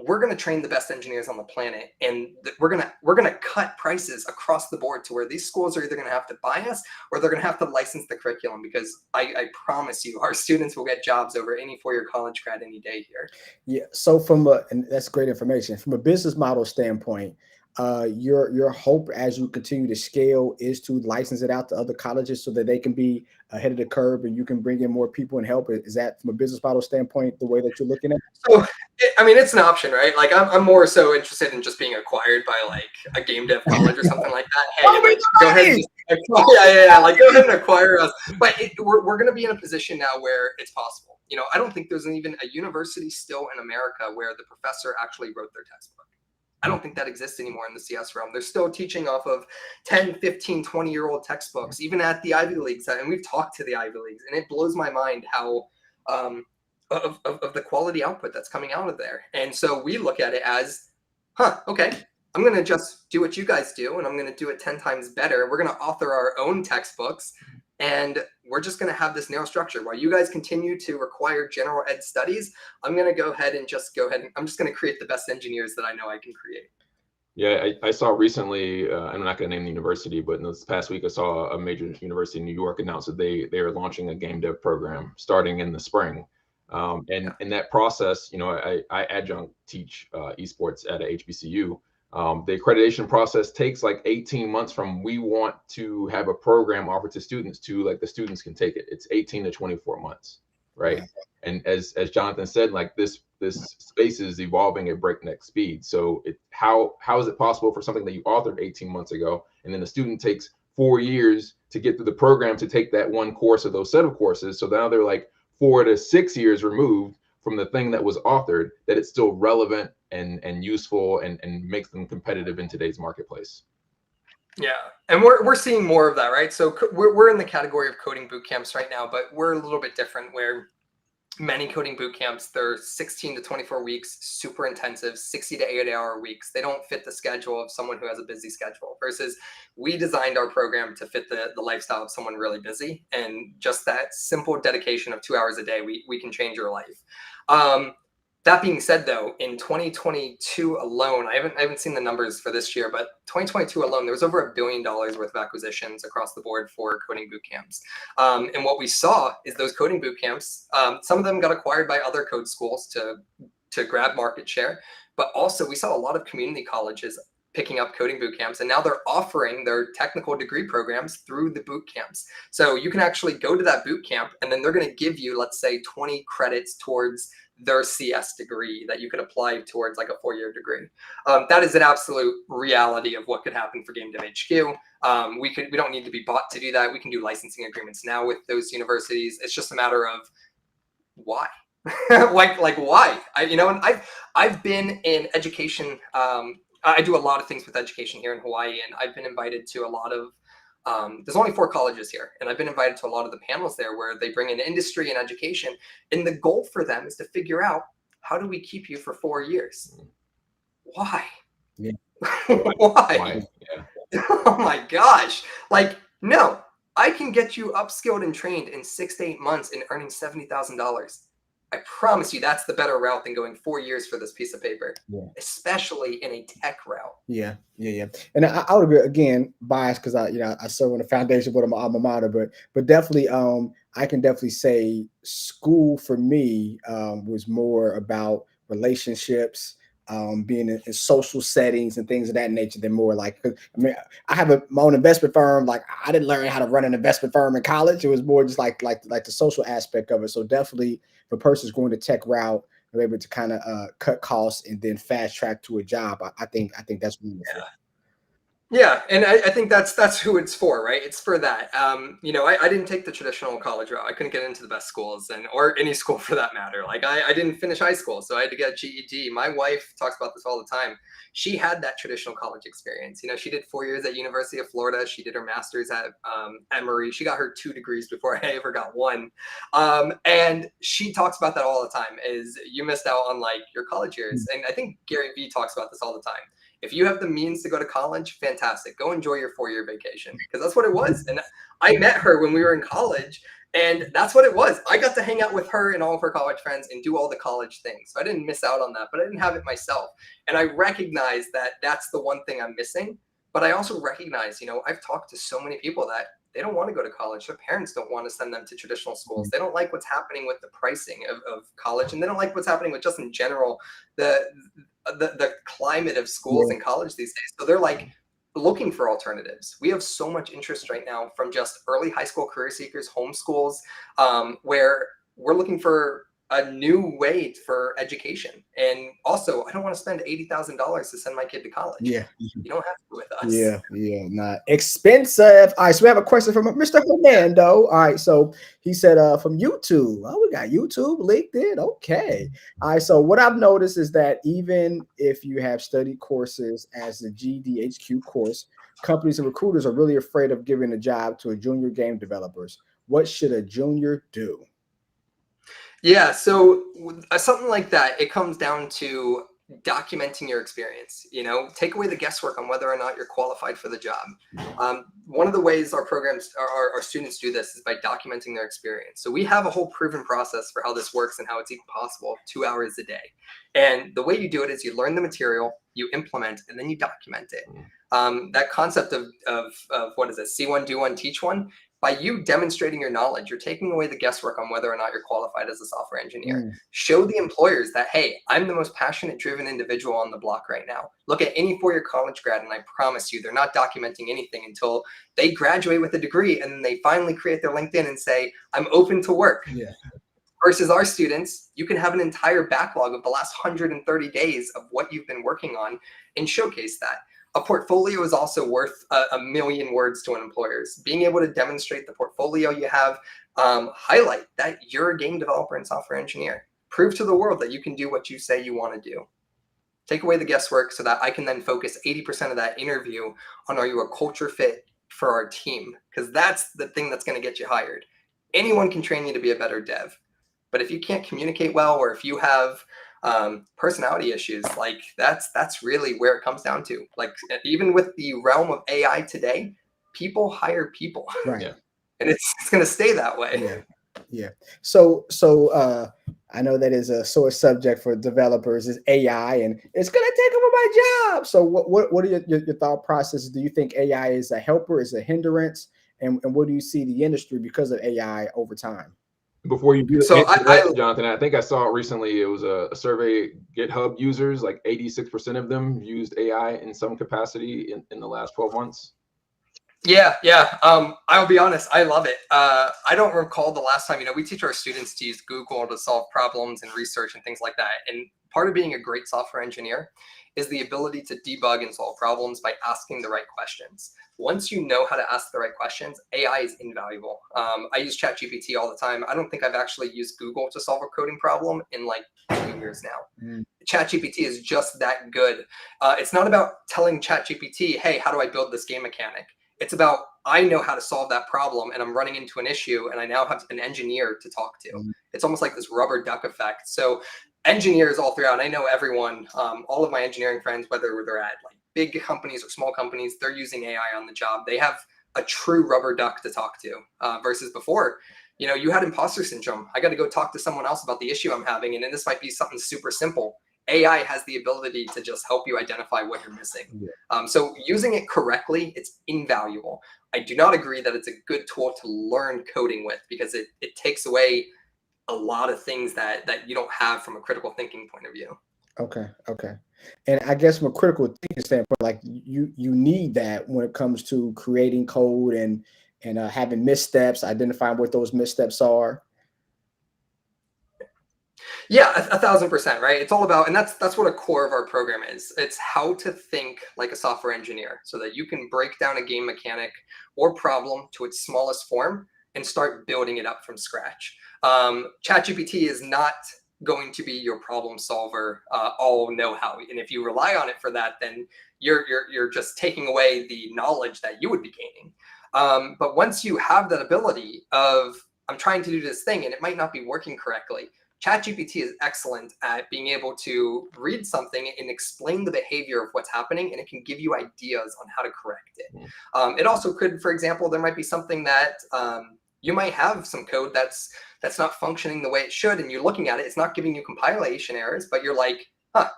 we're going to train the best engineers on the planet, and we're going to cut prices across the board to where these schools are either going to have to buy us or they're going to have to license the curriculum, because I promise you our students will get jobs over any four-year college grad any day here. Yeah. So and that's great information. From a business model standpoint, your hope as you continue to scale is to license it out to other colleges so that they can be ahead of the curve and you can bring in more people and help. Is that, from a business model standpoint, the way that you're looking at it? So, I mean, it's an option, right? Like, I'm more so interested in just being acquired by like a game dev college or something like that. Hey, like, go ahead and like, go ahead and acquire us. But we're going to be in a position now where it's possible. You know, I don't think there's even a university still in America where the professor actually wrote their textbook. I don't think that exists anymore in the CS realm. They're still teaching off of 10, 15, 20-year-old textbooks, even at the Ivy Leagues. And we've talked to the Ivy Leagues, and it blows my mind how of the quality output that's coming out of there. And so we look at it as, okay, I'm going to just do what you guys do, and I'm going to do it 10 times better. We're going to author our own textbooks, and we're just going to have this narrow structure. While you guys continue to require general ed studies, I'm going to go ahead and I'm just going to create the best engineers that I know I can create. Yeah, I saw recently, I'm not going to name the university, but in this past week, I saw a major university in New York announce that they are launching a game dev program starting in the spring. And in that process, you know, I adjunct teach esports at a HBCU. The accreditation process takes like 18 months from we want to have a program offered to students to like the students can take it. It's 18 to 24 months, right? And as Jonathan said, like this space is evolving at breakneck speed. So how is it possible for something that you authored 18 months ago, and then the student takes 4 years to get through the program to take that one course or those set of courses? So now they're like 4 to 6 years removed from the thing that was authored, that it's still relevant and useful and makes them competitive in today's marketplace. Yeah, and we're seeing more of that, right? So we're in the category of coding boot camps right now, but we're a little bit different, where many coding boot camps, they're 16 to 24 weeks, super intensive, 60 to 80-hour weeks. They don't fit the schedule of someone who has a busy schedule, versus we designed our program to fit the lifestyle of someone really busy, and just that simple dedication of 2 hours a day, we can change your life. That being said, though, in 2022 alone, I haven't seen the numbers for this year, but 2022 alone, there was over $1 billion worth of acquisitions across the board for coding boot camps. And what we saw is those coding boot camps, some of them got acquired by other code schools to grab market share, but also we saw a lot of community colleges picking up coding boot camps, and now they're offering their technical degree programs through the boot camps. So you can actually go to that boot camp, and then they're going to give you, let's say, 20 credits towards their CS degree that you could apply towards like a 4-year degree. That is an absolute reality of what could happen for Game Dev HQ. We don't need to be bought to do that. We can do licensing agreements now with those universities. It's just a matter of why. like why? And I've been in education. I do a lot of things with education here in Hawaii, and I've been invited to a lot of. There's only 4 colleges here, and I've been invited to a lot of the panels there where they bring in industry and education, and the goal for them is to figure out, how do we keep you for 4 years? Why? Yeah. Why? Yeah. Oh my gosh! Like, no, I can get you upskilled and trained in 6 to 8 months and earning $70,000. I promise you that's the better route than going 4 years for this piece of paper, especially in a tech route. Yeah. And I would agree, again, biased because I serve on the foundation board of my alma mater, but definitely, I can definitely say school for me was more about relationships, being in social settings and things of that nature than more like, I mean, I have my own investment firm. Like, I didn't learn how to run an investment firm in college. It was more just like the social aspect of it. So definitely, if a person's going to tech route, they're able to kind of cut costs and then fast track to a job. I think that's wonderful. Yeah, and I think that's who it's for, right? It's for that. I didn't take the traditional college route. I couldn't get into the best schools, or any school for that matter. Like, I didn't finish high school, so I had to get a GED. My wife talks about this all the time. She had that traditional college experience. She did 4 years at University of Florida. She did her master's at Emory. She got her 2 degrees before I ever got one. And she talks about that all the time. Is you missed out on like your college years, and I think Gary Vee talks about this all the time. If you have the means to go to college, fantastic. Go enjoy your 4-year vacation, because that's what it was. And I met her when we were in college, and that's what it was. I got to hang out with her and all of her college friends and do all the college things. So I didn't miss out on that, but I didn't have it myself. And I recognize that that's the one thing I'm missing. But I also recognize, I've talked to so many people that they don't want to go to college. Their parents don't want to send them to traditional schools. They don't like what's happening with the pricing of college, and they don't like what's happening with just in general the climate of schools and college these days. So they're like looking for alternatives. We have so much interest right now from just early high school career seekers, homeschools, where we're looking for a new way for education. And also, I don't want to spend $80,000 to send my kid to college. Yeah. You don't have to with us. Yeah, not expensive. All right, so we have a question from Mr. Hernando. All right, so he said from YouTube. Oh, we got YouTube, LinkedIn. Okay. All right, so what I've noticed is that even if you have study courses as the GDHQ course, companies and recruiters are really afraid of giving a job to a junior game developers. What should a junior do? Yeah, so something like that, it comes down to documenting your experience. Take away the guesswork on whether or not you're qualified for the job. One of the ways our programs, our students do this is by documenting their experience. So we have a whole proven process for how this works and how it's even possible, 2 hours a day. And the way you do it is you learn the material, you implement, and then you document it. That concept of what is it? See one, do one, teach one. By you demonstrating your knowledge, you're taking away the guesswork on whether or not you're qualified as a software engineer. Show the employers that, hey, I'm the most passionate, driven individual on the block right now. Look at any 4-year college grad, and I promise you, they're not documenting anything until they graduate with a degree, and then they finally create their LinkedIn and say, I'm open to work. Yeah. Versus our students, you can have an entire backlog of the last 130 days of what you've been working on and showcase that. A portfolio is also worth a million words to an employer. Being able to demonstrate the portfolio you have, highlight that you're a game developer and software engineer. Prove to the world that you can do what you say you want to do. Take away the guesswork so that I can then focus 80% of that interview on, are you a culture fit for our team? Because that's the thing that's going to get you hired. Anyone can train you to be a better dev. But if you can't communicate well, or if you have personality issues, like that's really where it comes down to. Like, even with the realm of AI today, people hire people, right? And it's going to stay that way. Yeah. So I know that is a sore subject for developers is AI, and it's going to take over my job. So what are your thought processes? Do you think AI is a helper, is a hindrance, and what do you see the industry because of AI over time? Before you do that, Jonathan, I think I saw it recently. It was a survey. GitHub users, like 86% of them used AI in some capacity in the last 12 months. Yeah, yeah. I'll be honest, I love it. I don't recall the last time, we teach our students to use Google to solve problems and research and things like that. And part of being a great software engineer is the ability to debug and solve problems by asking the right questions. Once you know how to ask the right questions, AI is invaluable. I use ChatGPT all the time. I don't think I've actually used Google to solve a coding problem in like 2 years now. ChatGPT is just that good. It's not about telling ChatGPT, hey, how do I build this game mechanic? It's about, I know how to solve that problem and I'm running into an issue and I now have an engineer to talk to. It's almost like this rubber duck effect. So engineers all throughout, I know everyone, all of my engineering friends, whether they're at like big companies or small companies, they're using AI on the job. They have a true rubber duck to talk to versus before. You had imposter syndrome. I got to go talk to someone else about the issue I'm having. And then this might be something super simple. AI has the ability to just help you identify what you're missing. So using it correctly, it's invaluable. I do not agree that it's a good tool to learn coding with because it takes away a lot of things that you don't have from a critical thinking point of view. Okay. And I guess from a critical thinking standpoint, like you need that when it comes to creating code and having missteps, identifying what those missteps are. Yeah, 1,000%, right? It's all about, and that's what a core of our program is. It's how to think like a software engineer so that you can break down a game mechanic or problem to its smallest form and start building it up from scratch. ChatGPT is not going to be your problem solver, all know-how. And if you rely on it for that, then you're just taking away the knowledge that you would be gaining. But once you have that ability of, I'm trying to do this thing and it might not be working correctly, ChatGPT is excellent at being able to read something and explain the behavior of what's happening, and it can give you ideas on how to correct it. It also could, for example, there might be something that you might have some code that's not functioning the way it should, and you're looking at it, it's not giving you compilation errors, but you're like,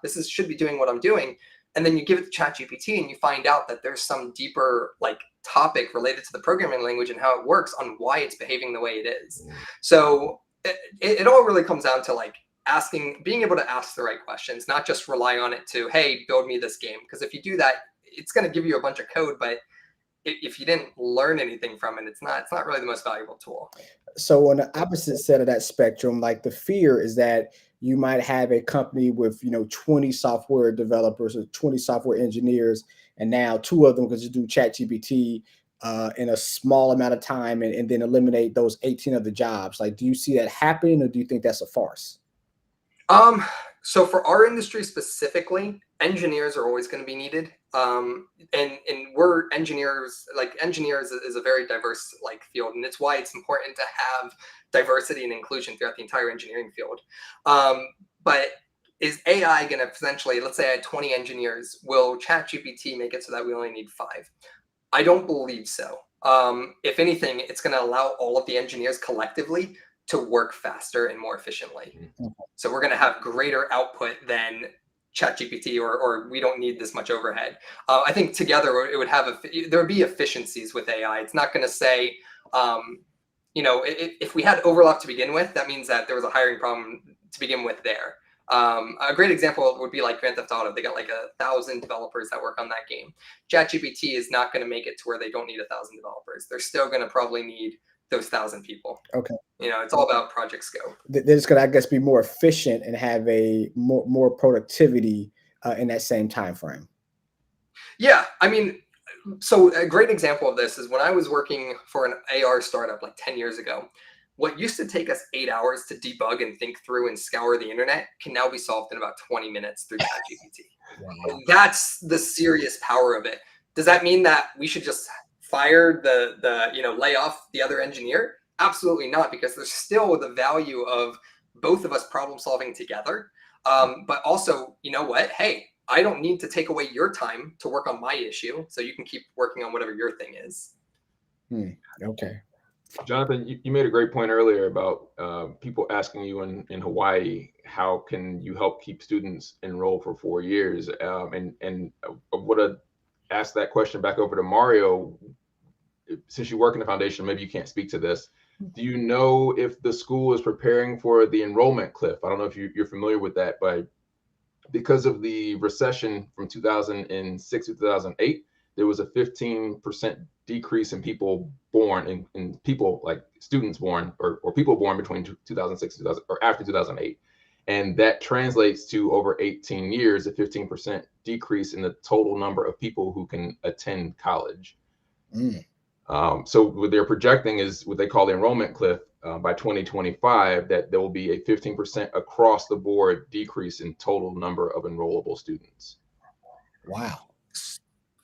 this should be doing what I'm doing. And then you give it to ChatGPT and you find out that there's some deeper like topic related to the programming language and how it works on why it's behaving the way it is. So it all really comes down to like being able to ask the right questions, not just rely on it to, hey, build me this game. Because if you do that, it's going to give you a bunch of code, but if you didn't learn anything from it, it's not really the most valuable tool. So on the opposite side of that spectrum, like the fear is that you might have a company with 20 software developers or 20 software engineers, and now 2 of them can just do ChatGPT in a small amount of time and then eliminate those 18 other jobs. Like, do you see that happening, or do you think that's a farce? So for our industry specifically, engineers are always going to be needed. And we're engineers, like engineers is a very diverse like field. And it's why it's important to have diversity and inclusion throughout the entire engineering field. But is AI going to essentially, let's say I had 20 engineers, will ChatGPT make it so that we only need 5? I don't believe so. If anything, it's going to allow all of the engineers collectively to work faster and more efficiently. So we're going to have greater output than ChatGPT, or we don't need this much overhead. I think together it would have there would be efficiencies with AI. It's not going to say, if we had overlap to begin with, that means that there was a hiring problem to begin with there. A great example would be like Grand Theft Auto. They got like 1,000 developers that work on that game. ChatGPT is not going to make it to where they don't need 1,000 developers. They're still going to probably need those 1,000 people. Okay. It's all about project scope. They're just going to, I guess, be more efficient and have a more productivity in that same time frame. Yeah, I mean, so a great example of this is when I was working for an AR startup like 10 years ago. What used to take us 8 hours to debug and think through and scour the internet can now be solved in about 20 minutes through ChatGPT. Wow. That's the serious power of it. Does that mean that we should just fire lay off the other engineer? Absolutely not, because there's still the value of both of us problem solving together. But also, you know what? Hey, I don't need to take away your time to work on my issue, so you can keep working on whatever your thing is. Okay. Jonathan, you made a great point earlier about people asking you in Hawaii, how can you help keep students enrolled for 4 years? And I would have asked that question back over to Mario. Since you work in the foundation, maybe you can't speak to this. Do you know if the school is preparing for the enrollment cliff? I don't know if you're familiar with that, but because of the recession from 2006 to 2008, there was a 15% decrease in people born in people like students born or people born between 2006 and 2000 or after 2008. And that translates to over 18 years, a 15% decrease in the total number of people who can attend college. So what they're projecting is what they call the enrollment cliff by 2025, that there will be a 15% across the board decrease in total number of enrollable students. Wow.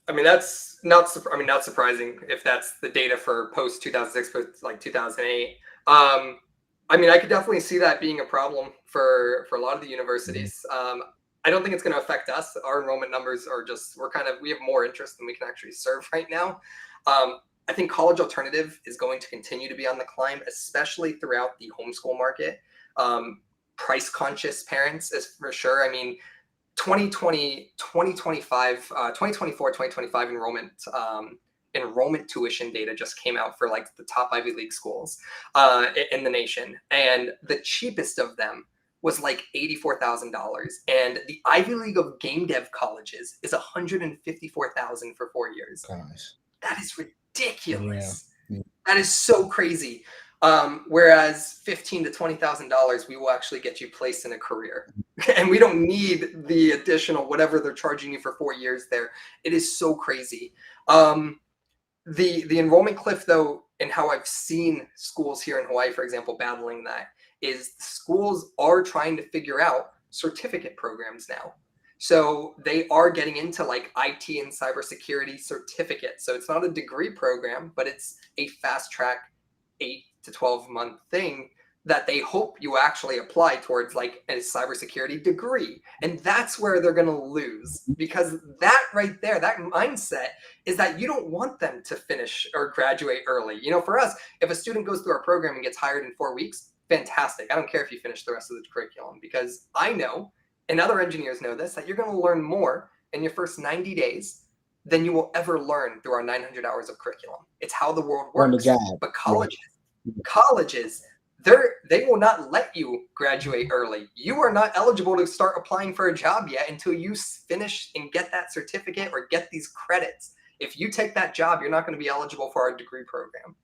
I mean, that's not surprising if that's the data for post 2006, post like 2008. I mean, I could definitely see that being a problem for a lot of the universities. I don't think it's going to affect us. Our enrollment numbers are just, we have more interest than we can actually serve right now. I think college alternative is going to continue to be on the climb, especially throughout the homeschool market. Price conscious parents is for sure. I mean, 2024 enrollment tuition data just came out for like the top Ivy League schools in the nation. And the cheapest of them was like $84,000. And the Ivy League of game dev colleges is $154,000 for 4 years. Gosh. That is ridiculous. Yeah. That is so crazy. Whereas $15,000 to $20,000, we will actually get you placed in a career, and we don't need the additional whatever they're charging you for 4 years there. It is so crazy. The enrollment cliff, though, and how I've seen schools here in Hawaii, for example, battling that, is schools are trying to figure out certificate programs now. So they are getting into like IT and cybersecurity certificates. So it's not a degree program, but it's a fast track 8 to 12 month thing that they hope you actually apply towards like a cybersecurity degree. And that's where they're going to lose, because that right there, that mindset is that you don't want them to finish or graduate early. You know, for us, if a student goes through our program and gets hired in 4 weeks, fantastic. I don't care if you finish the rest of the curriculum, because I know, and other engineers know this, that you're going to learn more in your first 90 days than you will ever learn through our 900 hours of curriculum. It's how the world works. But colleges, they will not let you graduate early. You are not eligible to start applying for a job yet until you finish and get that certificate or get these credits. If you take that job, you're not going to be eligible for our degree program.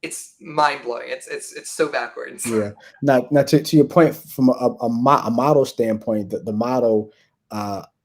It's mind-blowing. It's so backwards. Yeah. Now to your point, from a model standpoint, the model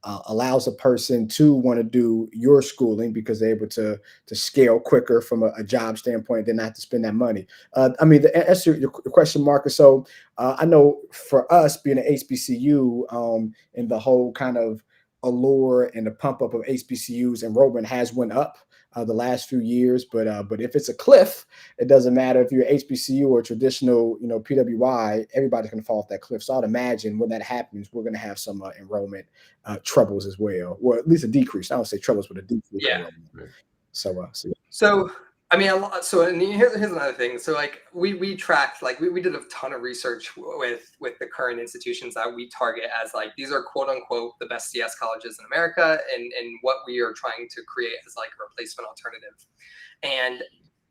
allows a person to want to do your schooling because they're able to scale quicker from a job standpoint than not to spend that money. I mean, to answer your question, Marcus. So I know for us being an HBCU, and the whole kind of allure and the pump up of HBCUs, enrollment has went up the last few years, but if it's a cliff, it doesn't matter if you're HBCU or traditional, PWI, everybody's going to fall off that cliff. So I'd imagine when that happens, we're going to have some enrollment troubles as well, or at least a decrease. I don't say troubles, but a decrease. Yeah. So I mean, and here's another thing. So like we tracked, like we did a ton of research with the current institutions that we target as like, these are quote unquote the best CS colleges in America, and what we are trying to create as like a replacement alternative. And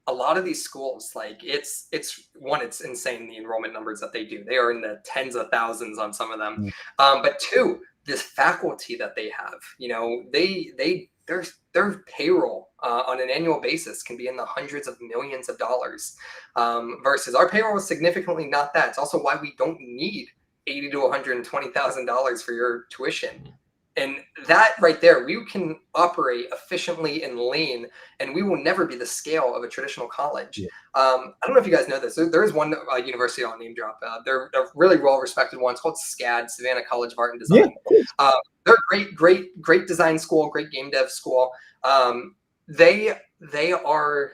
a lot of these schools, like it's insane, the enrollment numbers that they do. They are in the tens of thousands on some of them. But two, this faculty that they have, their payroll on an annual basis can be in the hundreds of millions of dollars, versus our payroll is significantly not that. It's also why we don't need $80,000 to $120,000 for your tuition. And that right there, we can operate efficiently and lean, and we will never be the scale of a traditional college. Yeah. I don't know if you guys know this. There is one university I'll name drop. They're a really well-respected one. It's called SCAD, Savannah College of Art and Design. Yeah. They're great design school, great game dev school. They are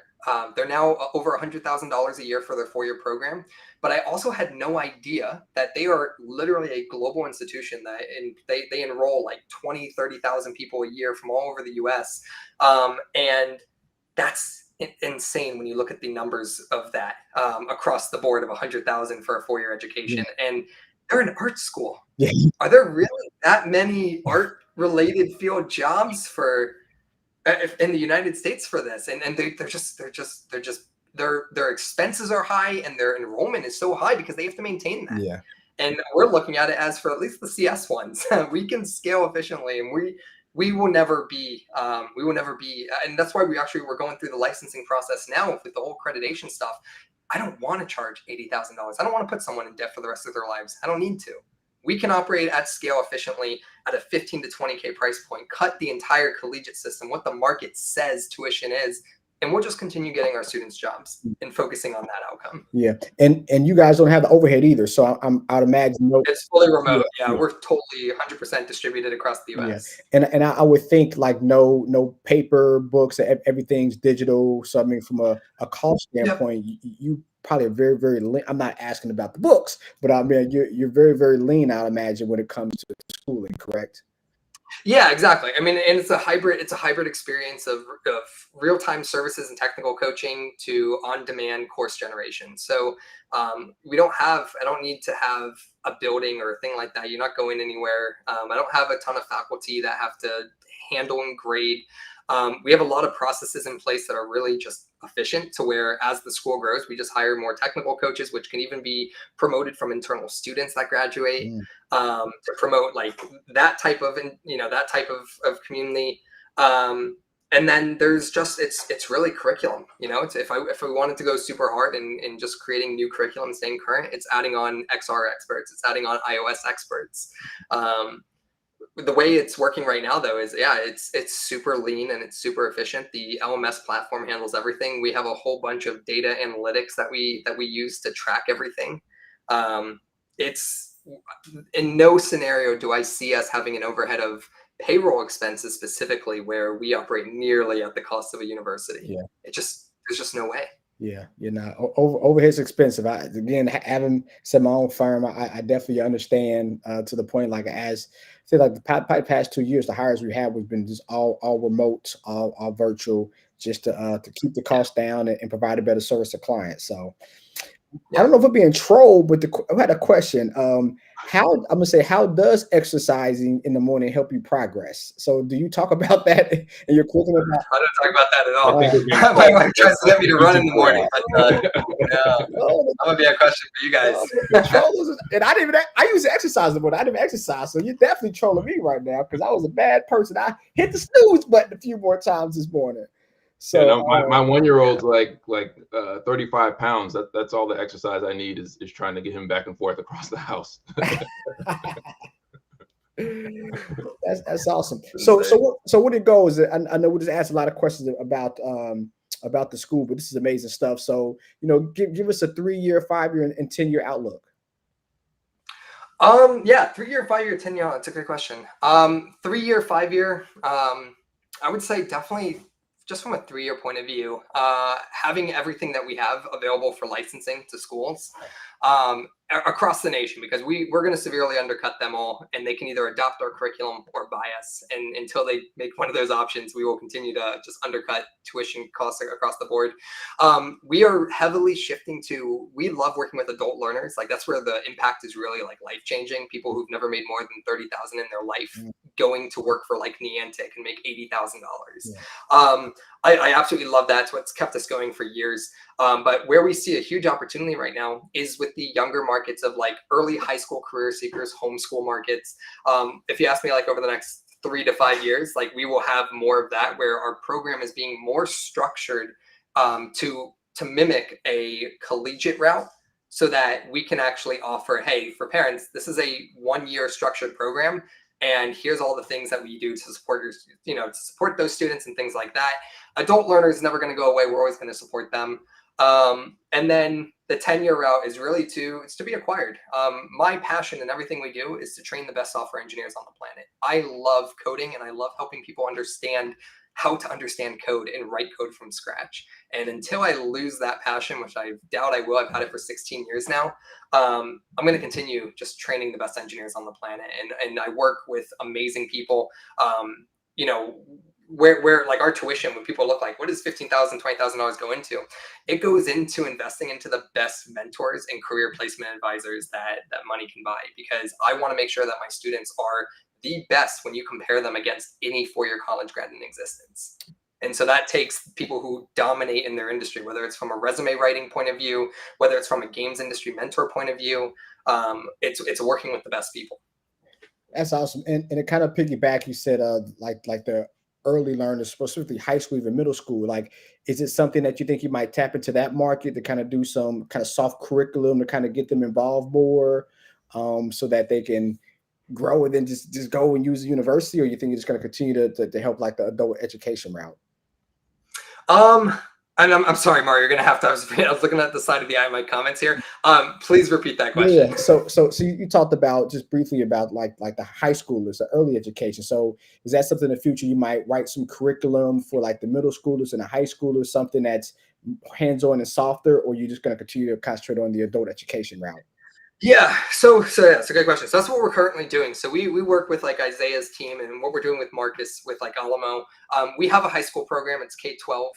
they're now over $100,000 a year for their 4-year program. But I also had no idea that they are literally a global institution that they enroll like 20, 30,000 people a year from all over the US. And that's insane when you look at the numbers of that across the board of 100,000 for a 4-year education. Yeah. And they're an art school. Yeah. Are there really that many art related field jobs in the United States for this? And their expenses are high, and their enrollment is so high because they have to maintain that. Yeah. And we're looking at it as for at least the CS ones, we can scale efficiently, and we will never be, and that's why we're going through the licensing process now with the whole accreditation stuff. I don't want to charge $80,000. I don't want to put someone in debt for the rest of their lives. I don't need to. We can operate at scale efficiently at a 15 to 20K price point, cut the entire collegiate system, what the market says tuition is, and we'll just continue getting our students jobs and focusing on that outcome. Yeah, and you guys don't have the overhead either, so I'd imagine it's fully remote. Yeah, we're totally 100% distributed across the U.S. Yeah, and I would think like no paper books, everything's digital. So I mean, from a cost standpoint, you probably are very, very lean. I'm not asking about the books, but I mean you're very, very lean, I imagine, when it comes to schooling, correct? Yeah, exactly. I mean, and it's a hybrid experience of real-time services and technical coaching to on-demand course generation. So I don't need to have a building or a thing like that. You're not going anywhere. I don't have a ton of faculty that have to handle and grade. We have a lot of processes in place that are really just efficient, to where as the school grows, we just hire more technical coaches, which can even be promoted from internal students that graduate, to promote like that type of community. And then there's just, it's really curriculum, it's, if we wanted to go super hard in just creating new curriculum, staying current, it's adding on XR experts, it's adding on iOS experts. The way it's working right now, though, is it's super lean and it's super efficient. The LMS platform handles everything. We have a whole bunch of data analytics that we use to track everything. It's in no scenario do I see us having an overhead of payroll expenses specifically where we operate nearly at the cost of a university. Yeah, there's just no way. Yeah, overhead's expensive. Again, having said my own firm, I definitely understand to the point, like the past 2 years, the hires we have, we've been just all remote, all virtual, just to keep the cost down and provide a better service to clients. So I don't know if I'm being trolled, but I had a question. How does exercising in the morning help you progress? So do you talk about that in your curriculum? I don't talk about that at all. My wife tries to get me to run in the morning, but I'm gonna be a question for you guys. And I used to exercise in the morning. I didn't exercise, so you're definitely trolling me right now because I was a bad person. I hit the snooze button a few more times this morning. So my 1-year-old's like 35 pounds. That's all the exercise I need is trying to get him back and forth across the house. That's awesome. So what it goes, I know we just asked a lot of questions about the school, but this is amazing stuff. So give us a 3-year, 5-year, and 10-year outlook. 3-year, 5-year, 10-year. That's a good question. 3-year, 5-year. I would say definitely, just from a 3-year point of view, having everything that we have available for licensing to schools across the nation, because we're going to severely undercut them all, and they can either adopt our curriculum or buy us. And until they make one of those options, we will continue to just undercut tuition costs across the board. We are heavily shifting to, we love working with adult learners. Like that's where the impact is really like life-changing. People who've never made more than $30,000 in their life going to work for like Niantic and make $80,000. I absolutely love that. It's what's kept us going for years. But where we see a huge opportunity right now is with the younger markets of like early high school career seekers, homeschool markets. If you ask me, like over the next 3 to 5 years, like we will have more of that, where our program is being more structured to mimic a collegiate route, so that we can actually offer, hey, for parents, this is a 1-year structured program, and here's all the things that we do to support to support those students and things like that. Adult learners never going to go away. We're always going to support them. And then the 10-year route is really to be acquired. My passion in everything we do is to train the best software engineers on the planet. I love coding, and I love helping people understand how to understand code and write code from scratch. And until I lose that passion, which I doubt I will, I've had it for 16 years now, I'm going to continue just training the best engineers on the planet. And I work with amazing people, where like our tuition, when people look like, what does $15,000, $20,000 go into? It goes into investing into the best mentors and career placement advisors that money can buy, because I want to make sure that my students are the best when you compare them against any 4-year college grad in existence. And so that takes people who dominate in their industry, whether it's from a resume writing point of view, whether it's from a games industry mentor point of view. It's working with the best people. That's awesome. And it kind of piggyback, you said like the early learners, specifically high school, even middle school. Like, is it something that you think you might tap into that market to kind of do some kind of soft curriculum to kind of get them involved more, so that they can grow and then just go and use the university, or you think you're just going to continue to help like the adult education route? And I'm sorry, Mario, you're gonna have to. I was looking at the side of the eye of my comments here. Please repeat that question. Yeah. So you talked about just briefly about like the high schoolers, the early education. So is that something in the future you might write some curriculum for like the middle schoolers and the high schoolers, something that's hands-on and softer, or you're just going to continue to concentrate on the adult education route? Yeah, so yeah, it's a good question. So that's what we're currently doing. So we work with like Isaiah's team, and what we're doing with Marcus with like Alamo. We have a high school program. It's K-12.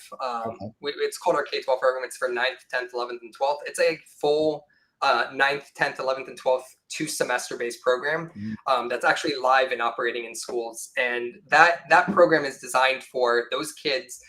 Okay. It's called our K-12 program. It's for 9th, 10th, 11th, and 12th. It's a full 9th, 10th, 11th, and 12th 2-semester based program that's actually live and operating in schools. And that program is designed for those kids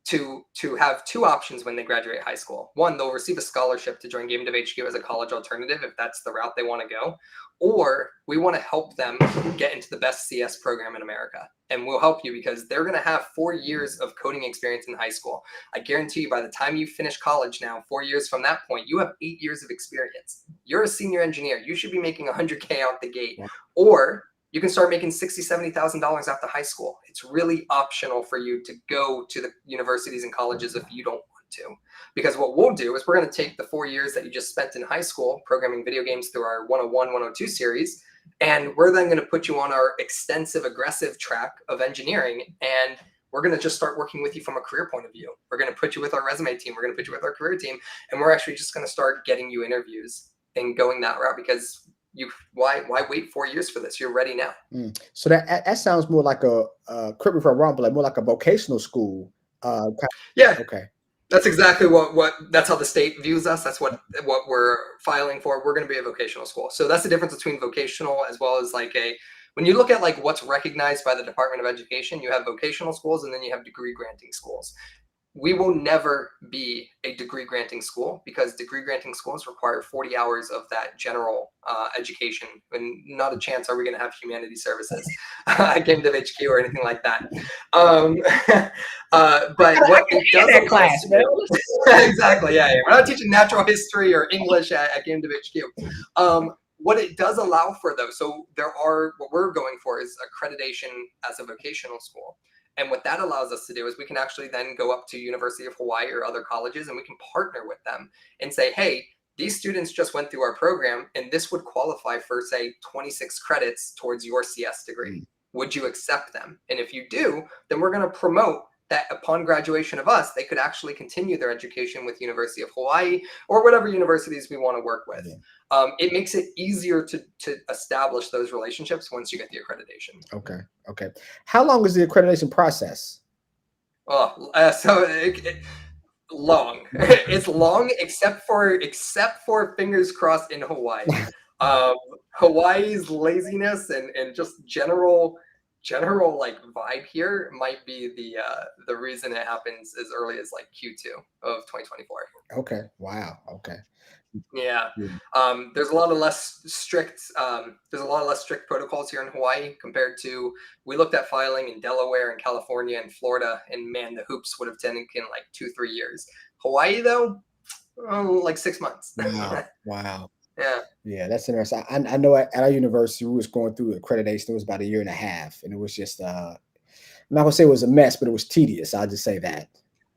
to have two options when they graduate high school. One, they'll receive a scholarship to join Game Dev HQ as a college alternative if that's the route they want to go, or we want to help them get into the best CS program in America. And we'll help you because they're going to have 4 years of coding experience in high school. I guarantee you by the time you finish college now, 4 years from that point, you have 8 years of experience. You're a senior engineer. You should be making $100K out the gate. Or you can start making $60,000, $70,000 after high school. It's really optional for you to go to the universities and colleges if you don't want to. Because what we'll do is we're going to take the 4 years that you just spent in high school programming video games through our 101, 102 series, and we're then going to put you on our extensive, aggressive track of engineering, and we're going to just start working with you from a career point of view. We're going to put you with our resume team. We're going to put you with our career team, and we're actually just going to start getting you interviews and going that route because why wait 4 years for this? You're ready now. So that sounds more like correct me if I'm wrong, but like more like a vocational school. Yeah. Okay. That's exactly what that's how the state views us. That's what we're filing for. We're going to be a vocational school. So that's the difference between vocational as well as like when you look at like what's recognized by the Department of Education, you have vocational schools and then you have degree granting schools. We will never be a degree granting school because degree granting schools require 40 hours of that general education, and not a chance are we going to have humanity services at Game Dev HQ or anything like that. But what it does that class, man. Exactly, yeah. We're not teaching natural history or English at Game Dev HQ. What it does allow for though, so what we're going for is accreditation as a vocational school. And what that allows us to do is we can actually then go up to University of Hawaii or other colleges and we can partner with them and say, hey, these students just went through our program and this would qualify for, say, 26 credits towards your CS degree. Would you accept them? And if you do, then we're going to promote that upon graduation of us, they could actually continue their education with University of Hawaii or whatever universities we want to work with. It makes it easier to establish those relationships once you get the accreditation. Okay. How long is the accreditation process? Long. It's long, except for fingers crossed in Hawaii. Hawaii's laziness and just general like vibe here might be the reason it happens as early as like Q2 of 2024. Okay. Wow. Okay. Yeah. There's a lot of less strict protocols here in Hawaii compared to, we looked at filing in Delaware and California and Florida, and man, the hoops would have taken like 2-3 years. Hawaii though, like 6 months. Wow. Yeah, that's interesting. I know at our university we was going through accreditation. It was about 1.5 years, and it was just I'm not gonna say it was a mess, but it was tedious. I'll just say that.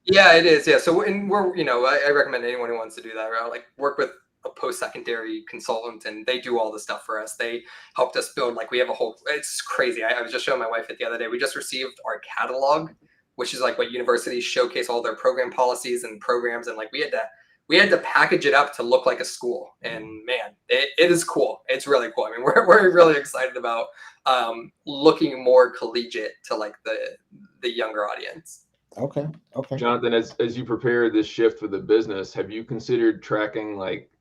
Yeah, it is. Yeah. So we're I recommend anyone who wants to do that, right? Like work with a post-secondary consultant, and they do all the stuff for us. They helped us build, like, we have a whole, it's crazy. I was just showing my wife it the other day. We just received our catalog, which is like what universities showcase all their program policies and programs. And like, we had to package it up to look like a school. And man, it is cool. It's really cool. I mean, we're really excited about looking more collegiate to like the younger audience. Okay. Jonathan, as you prepare this shift for the business, have you considered tracking like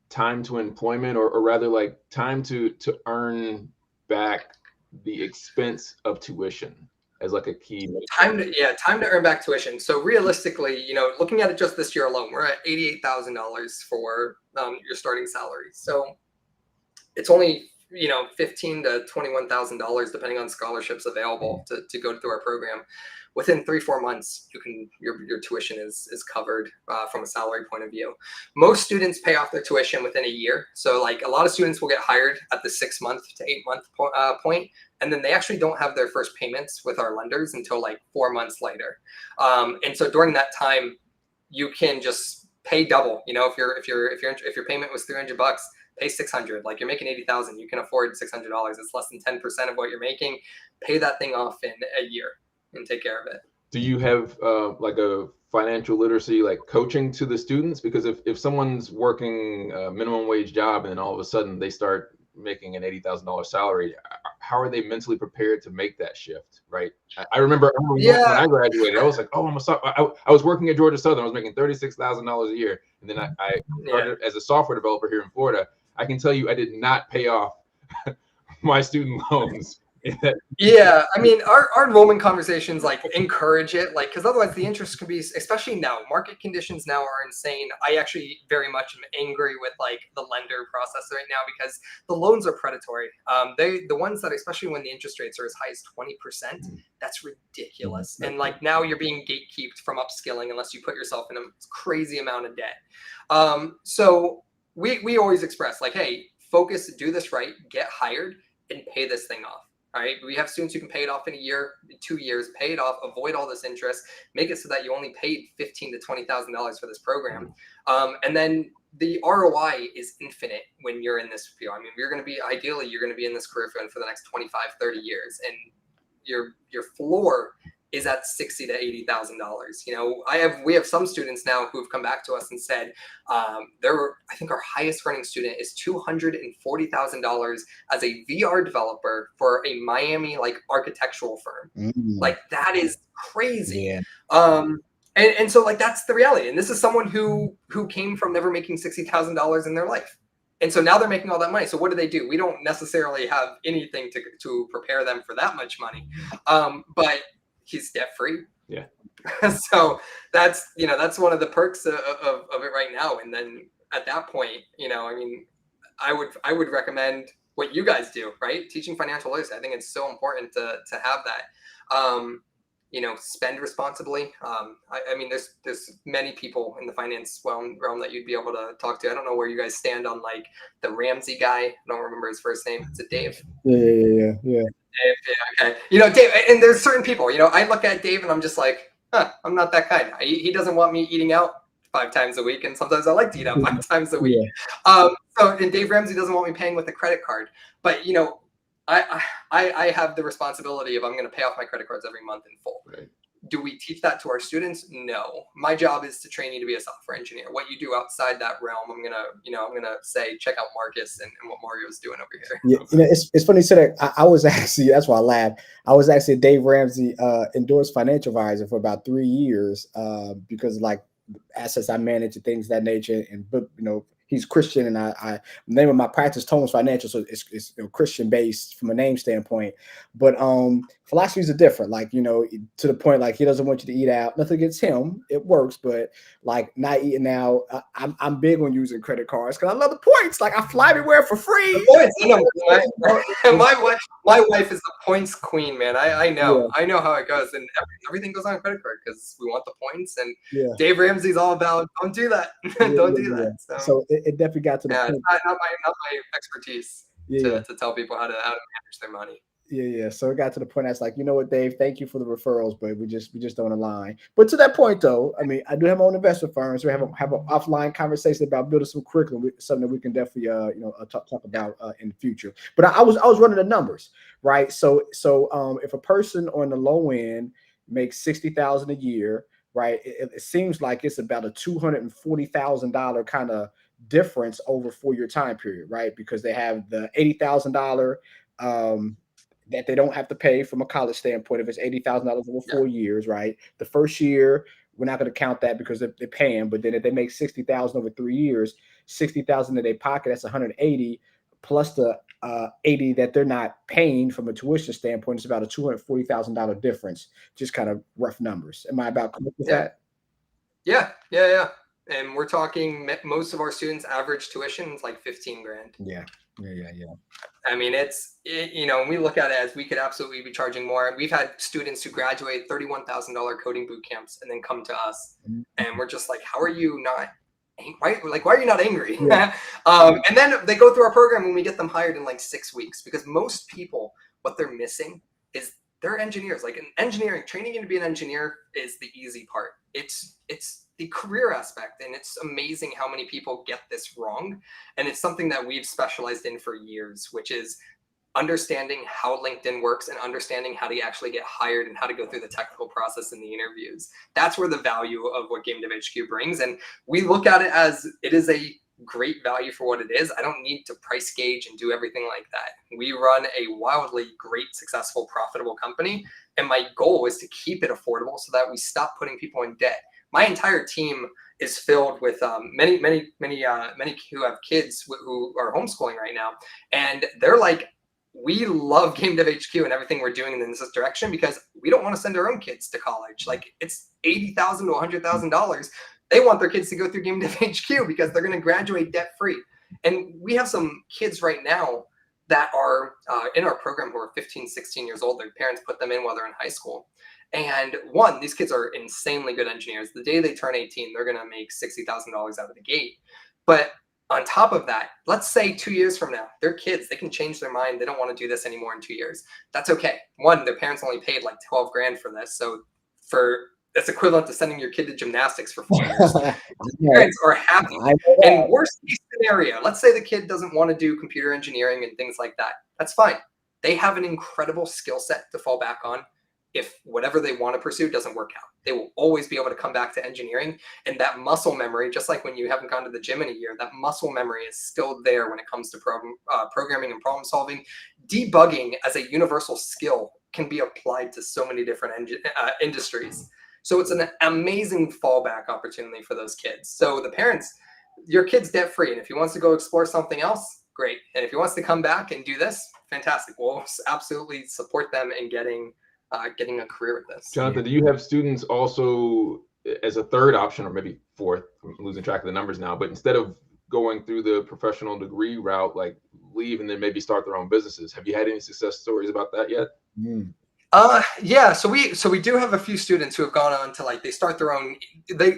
time to employment, or rather like time to earn back the expense of tuition as like a key time to earn back tuition? So realistically, looking at it just this year alone, we're at $88,000 for your starting salary. So it's only $15,000 to $21,000 depending on scholarships available to go through our program. Within 3-4 months, your tuition is covered from a salary point of view. Most students pay off their tuition within a year. So like a lot of students will get hired at the 6-month to 8-month point, and then they actually don't have their first payments with our lenders until like 4 months later. And so during that time, you can just pay double. If your payment was $300, pay $600. Like you're making $80,000, you can afford $600. It's less than 10% of what you're making. Pay that thing off in a year and take care of it. Do you have like a financial literacy, like coaching to the students? Because if someone's working a minimum wage job and then all of a sudden they start making an $80,000 salary, how are they mentally prepared to make that shift? Right. I remember when I graduated, I was like, oh, I was working at Georgia Southern. I was making $36,000 a year. And then I started as a software developer here in Florida. I can tell you, I did not pay off my student loans. Yeah, I mean, our enrollment conversations like encourage it, like, because otherwise the interest can be, especially now, market conditions now are insane. I actually very much am angry with like the lender process right now because the loans are predatory. The ones that, especially when the interest rates are as high as 20%, that's ridiculous. And like now you're being gatekept from upskilling unless you put yourself in a crazy amount of debt. So we always express like, hey, focus, do this right, get hired, and pay this thing off. All right, we have students who can pay it off in a year, 2 years, pay it off, avoid all this interest, make it so that you only paid $15,000 to $20,000 for this program. And then the ROI is infinite when you're in this field. I mean, ideally, you're going to be in this career field for the next 25, 30 years. And your floor is at $60,000 to $80,000. We have some students now who've come back to us and said, I think our highest earning student is $240,000 as a VR developer for a Miami like architectural firm. Like that is crazy. Yeah. And so like that's the reality. And this is someone who came from never making $60,000 in their life. And so now they're making all that money. So what do? We don't necessarily have anything to prepare them for that much money. But he's debt free. Yeah. So that's one of the perks of it right now. And then at that point, I would recommend what you guys do, right? Teaching financial literacy. I think it's so important to have that. Spend responsibly. I mean, there's many people in the finance realm that you'd be able to talk to. I don't know where you guys stand on like the Ramsey guy. I don't remember his first name. Is it Dave? Yeah. Dave, yeah, okay. Dave, and there's certain people, I look at Dave and I'm just like, I'm not that kind. He doesn't want me eating out 5 times a week. And sometimes I like to eat out 5 times a week. And Dave Ramsey doesn't want me paying with a credit card, but I have the responsibility of I'm going to pay off my credit cards every month in full. Right. Do we teach that to our students? No. My job is to train you to be a software engineer. What you do outside that realm, I'm gonna say check out Marcus and what Mario's doing over here. Yeah, it's funny you said that. I was actually, that's why I laughed. I was actually a Dave Ramsey endorsed financial advisor for about 3 years because like assets I manage and things of that nature, and he's Christian, and I name of my practice Tones Financial, so it's Christian based from a name standpoint. But philosophies are different. Like to the point, like he doesn't want you to eat out. Nothing against him, it works, but like not eating out. I'm big on using credit cards because I love the points. Like I fly everywhere for free. The points, my wife is the points queen, man. I know how it goes, and everything goes on a credit card because we want the points. And Dave Ramsey's all about don't do that, don't do that. So it definitely got to the point. It's not my expertise to tell people how to manage their money. Yeah. So it got to the point that's like, you know what, Dave, thank you for the referrals, but we just don't align. But to that point, though, I mean, I do have my own investment firm, so we have an offline conversation about building some curriculum, something that we can definitely talk about in the future. But I was running the numbers, right? So if a person on the low end makes $60,000 a year, right, it seems like it's about a $240,000 kind of difference over 4-year time period, right? Because they have the $80,000 that they don't have to pay from a college standpoint if it's $80,000 over 4 years, right? The first year, we're not going to count that because they're paying, but then if they make $60,000 over 3 years, $60,000 in their pocket, that's $180 plus the $80 that they're not paying from a tuition standpoint. It's about a $240,000 difference. Just kind of rough numbers. Am I about correct with that? Yeah. And we're talking most of our students' average tuition is like $15,000. Yeah. Yeah. I mean, when we look at it as we could absolutely be charging more. We've had students who graduate $31,000 coding boot camps and then come to us, and we're just like, how are you not? Why are you not angry? Yeah. And then they go through our program and we get them hired in like 6 weeks, because most people, what they're missing is they're engineers. Like in engineering, training you to be an engineer is the easy part. It's the career aspect, and it's amazing how many people get this wrong. And it's something that we've specialized in for years, which is understanding how LinkedIn works and understanding how to actually get hired and how to go through the technical process in the interviews. That's where the value of what Game Dev HQ brings. And we look at it as it is a great value for what it is. I don't need to price gauge and do everything like that. We run a wildly great, successful, profitable company. And my goal is to keep it affordable so that we stop putting people in debt. My entire team is filled with many who have kids who are homeschooling right now. And they're like, we love Game Dev HQ and everything we're doing in this direction because we don't want to send our own kids to college. Like, it's $80,000 to $100,000. They want their kids to go through Game Dev HQ because they're going to graduate debt free. And we have some kids right now that are in our program who are 15, 16 years old. Their parents put them in while they're in high school. And these kids are insanely good engineers. The day they turn 18, they're going to make $60,000 out of the gate. But on top of that, let's say 2 years from now, they're kids. They can change their mind. They don't want to do this anymore in 2 years. That's okay. One, their parents only paid like 12 grand for this. So that's equivalent to sending your kid to gymnastics for 4 years. Parents are happy. And worst case scenario, let's say the kid doesn't want to do computer engineering and things like that. That's fine. They have an incredible skill set to fall back on if whatever they want to pursue doesn't work out. They will always be able to come back to engineering. And that muscle memory, just like when you haven't gone to the gym in a year, that muscle memory is still there when it comes to programming and problem solving. Debugging as a universal skill can be applied to so many different industries. So it's an amazing fallback opportunity for those kids. So the parents, your kid's debt free. And if he wants to go explore something else, great. And if he wants to come back and do this, fantastic. We'll absolutely support them in getting a career with this. Jonathan, do you have students also as a third option, or maybe fourth? I'm losing track of the numbers now, but instead of going through the professional degree route, like leave and then maybe start their own businesses, have you had any success stories about that yet? Yeah. So we do have a few students who have gone on to they start their own,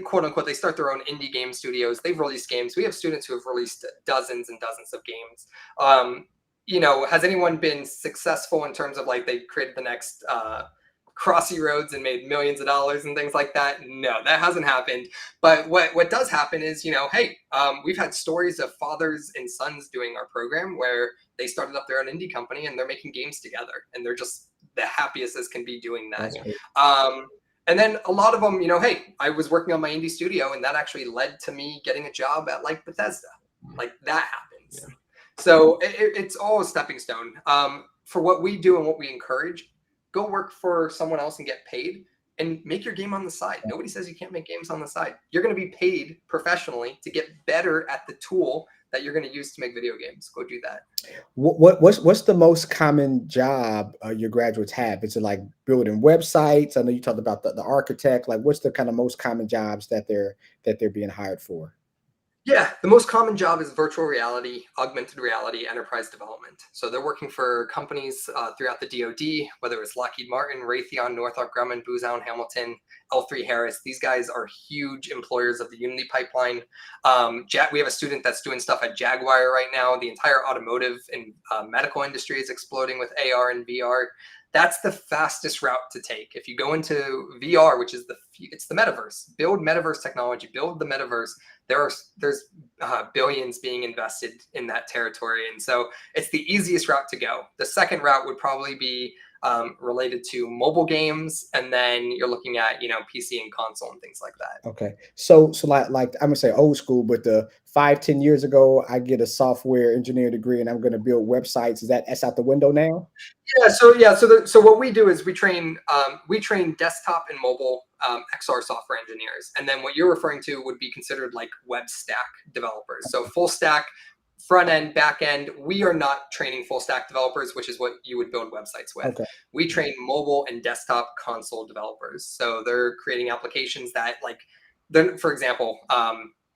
quote unquote, they start their own indie game studios. They've released games. We have students who have released dozens and dozens of games. Has anyone been successful in terms of they created the next Crossy Roads and made millions of dollars and things like that? No, that hasn't happened. But what does happen is, we've had stories of fathers and sons doing our program where they started up their own indie company and they're making games together and they're just the happiest as can be doing that. And then a lot of them, I was working on my indie studio and that actually led to me getting a job at Bethesda. That happens. Yeah. So it's all a stepping stone. For what we do and what we encourage, go work for someone else and get paid and make your game on the side. Nobody says you can't make games on the side. You're going to be paid professionally to get better at the tool that you're going to use to make video games. Go do that. What's the most common job your graduates have? Is it building websites? I know you talked about the architect. What's the kind of most common jobs that they're being hired for? Yeah, the most common job is virtual reality, augmented reality, enterprise development. So they're working for companies throughout the DoD, whether it's Lockheed Martin, Raytheon, Northrop Grumman, Booz Allen Hamilton, L3 Harris. These guys are huge employers of the Unity pipeline. We have a student that's doing stuff at Jaguar right now. The entire automotive and medical industry is exploding with AR and VR. That's the fastest route to take. If you go into VR, which is it's the metaverse, build metaverse technology, build the metaverse. There's billions being invested in that territory. And so it's the easiest route to go. The second route would probably be related to mobile games. And then you're looking at, PC and console and things like that. Okay. So I'm gonna say old school, but the 5-10 years ago, I get a software engineering degree and I'm going to build websites. That's out the window now? Yeah. So what we do is we train desktop and mobile XR software engineers. And then what you're referring to would be considered web stack developers. So full stack, front end, back end. We are not training full stack developers, which is what you would build websites with. Okay. We train mobile and desktop console developers. So they're creating applications that for example,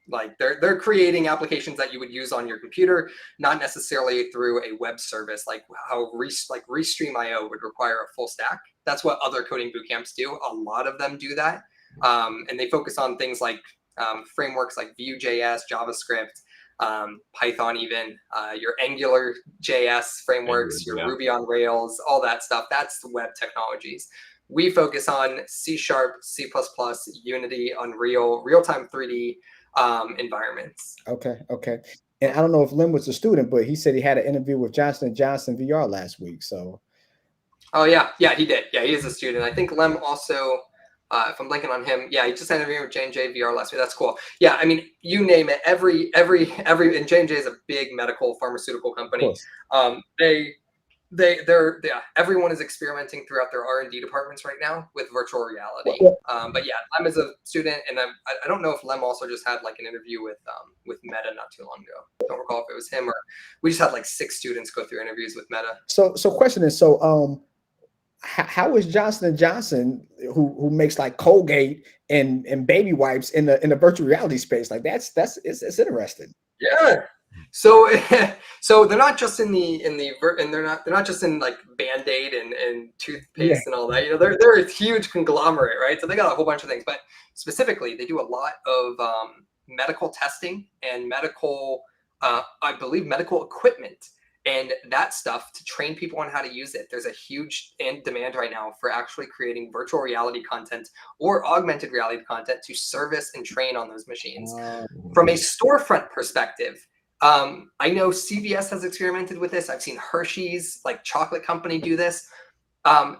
Like they're creating applications that you would use on your computer, not necessarily through a web service, like how Restream.io would require a full stack. That's what other coding boot camps do. A lot of them do that. And they focus on things like frameworks like Vue.js, JavaScript, Python, even your Angular JS frameworks, your Ruby on Rails, all that stuff. That's the web technologies. We focus on C#, C++, Unity, Unreal, real-time 3D environments. Okay. And I don't know if Lem was a student, but he said he had an interview with Johnson & Johnson VR last week. So. Oh yeah, he did. Yeah, he is a student. I think Lem also, if I'm blanking on him, yeah, he just had an interview with J&J VR last week. That's cool. Yeah, I mean, you name it. Every, and J&J is a big medical pharmaceutical company. Everyone is experimenting throughout their R&D departments right now with virtual reality. But yeah, Lem is a student, and I don't know if Lem also just had like an interview with Meta not too long ago. I don't recall if it was him or we just had like 6 students go through interviews with Meta. So question is, how is Johnson & Johnson, who makes like Colgate and baby wipes in the virtual reality space? Like it's interesting. Yeah. So they're not just in they're not just in like Band-Aid and toothpaste and all that. You know, they're a huge conglomerate, right? So they got a whole bunch of things, but specifically they do a lot of medical testing and medical, I believe, medical equipment and that stuff to train people on how to use it. There's a huge demand right now for actually creating virtual reality content or augmented reality content to service and train on those machines. From a storefront perspective, I know CVS has experimented with this. I've seen Hershey's, like chocolate company, do this.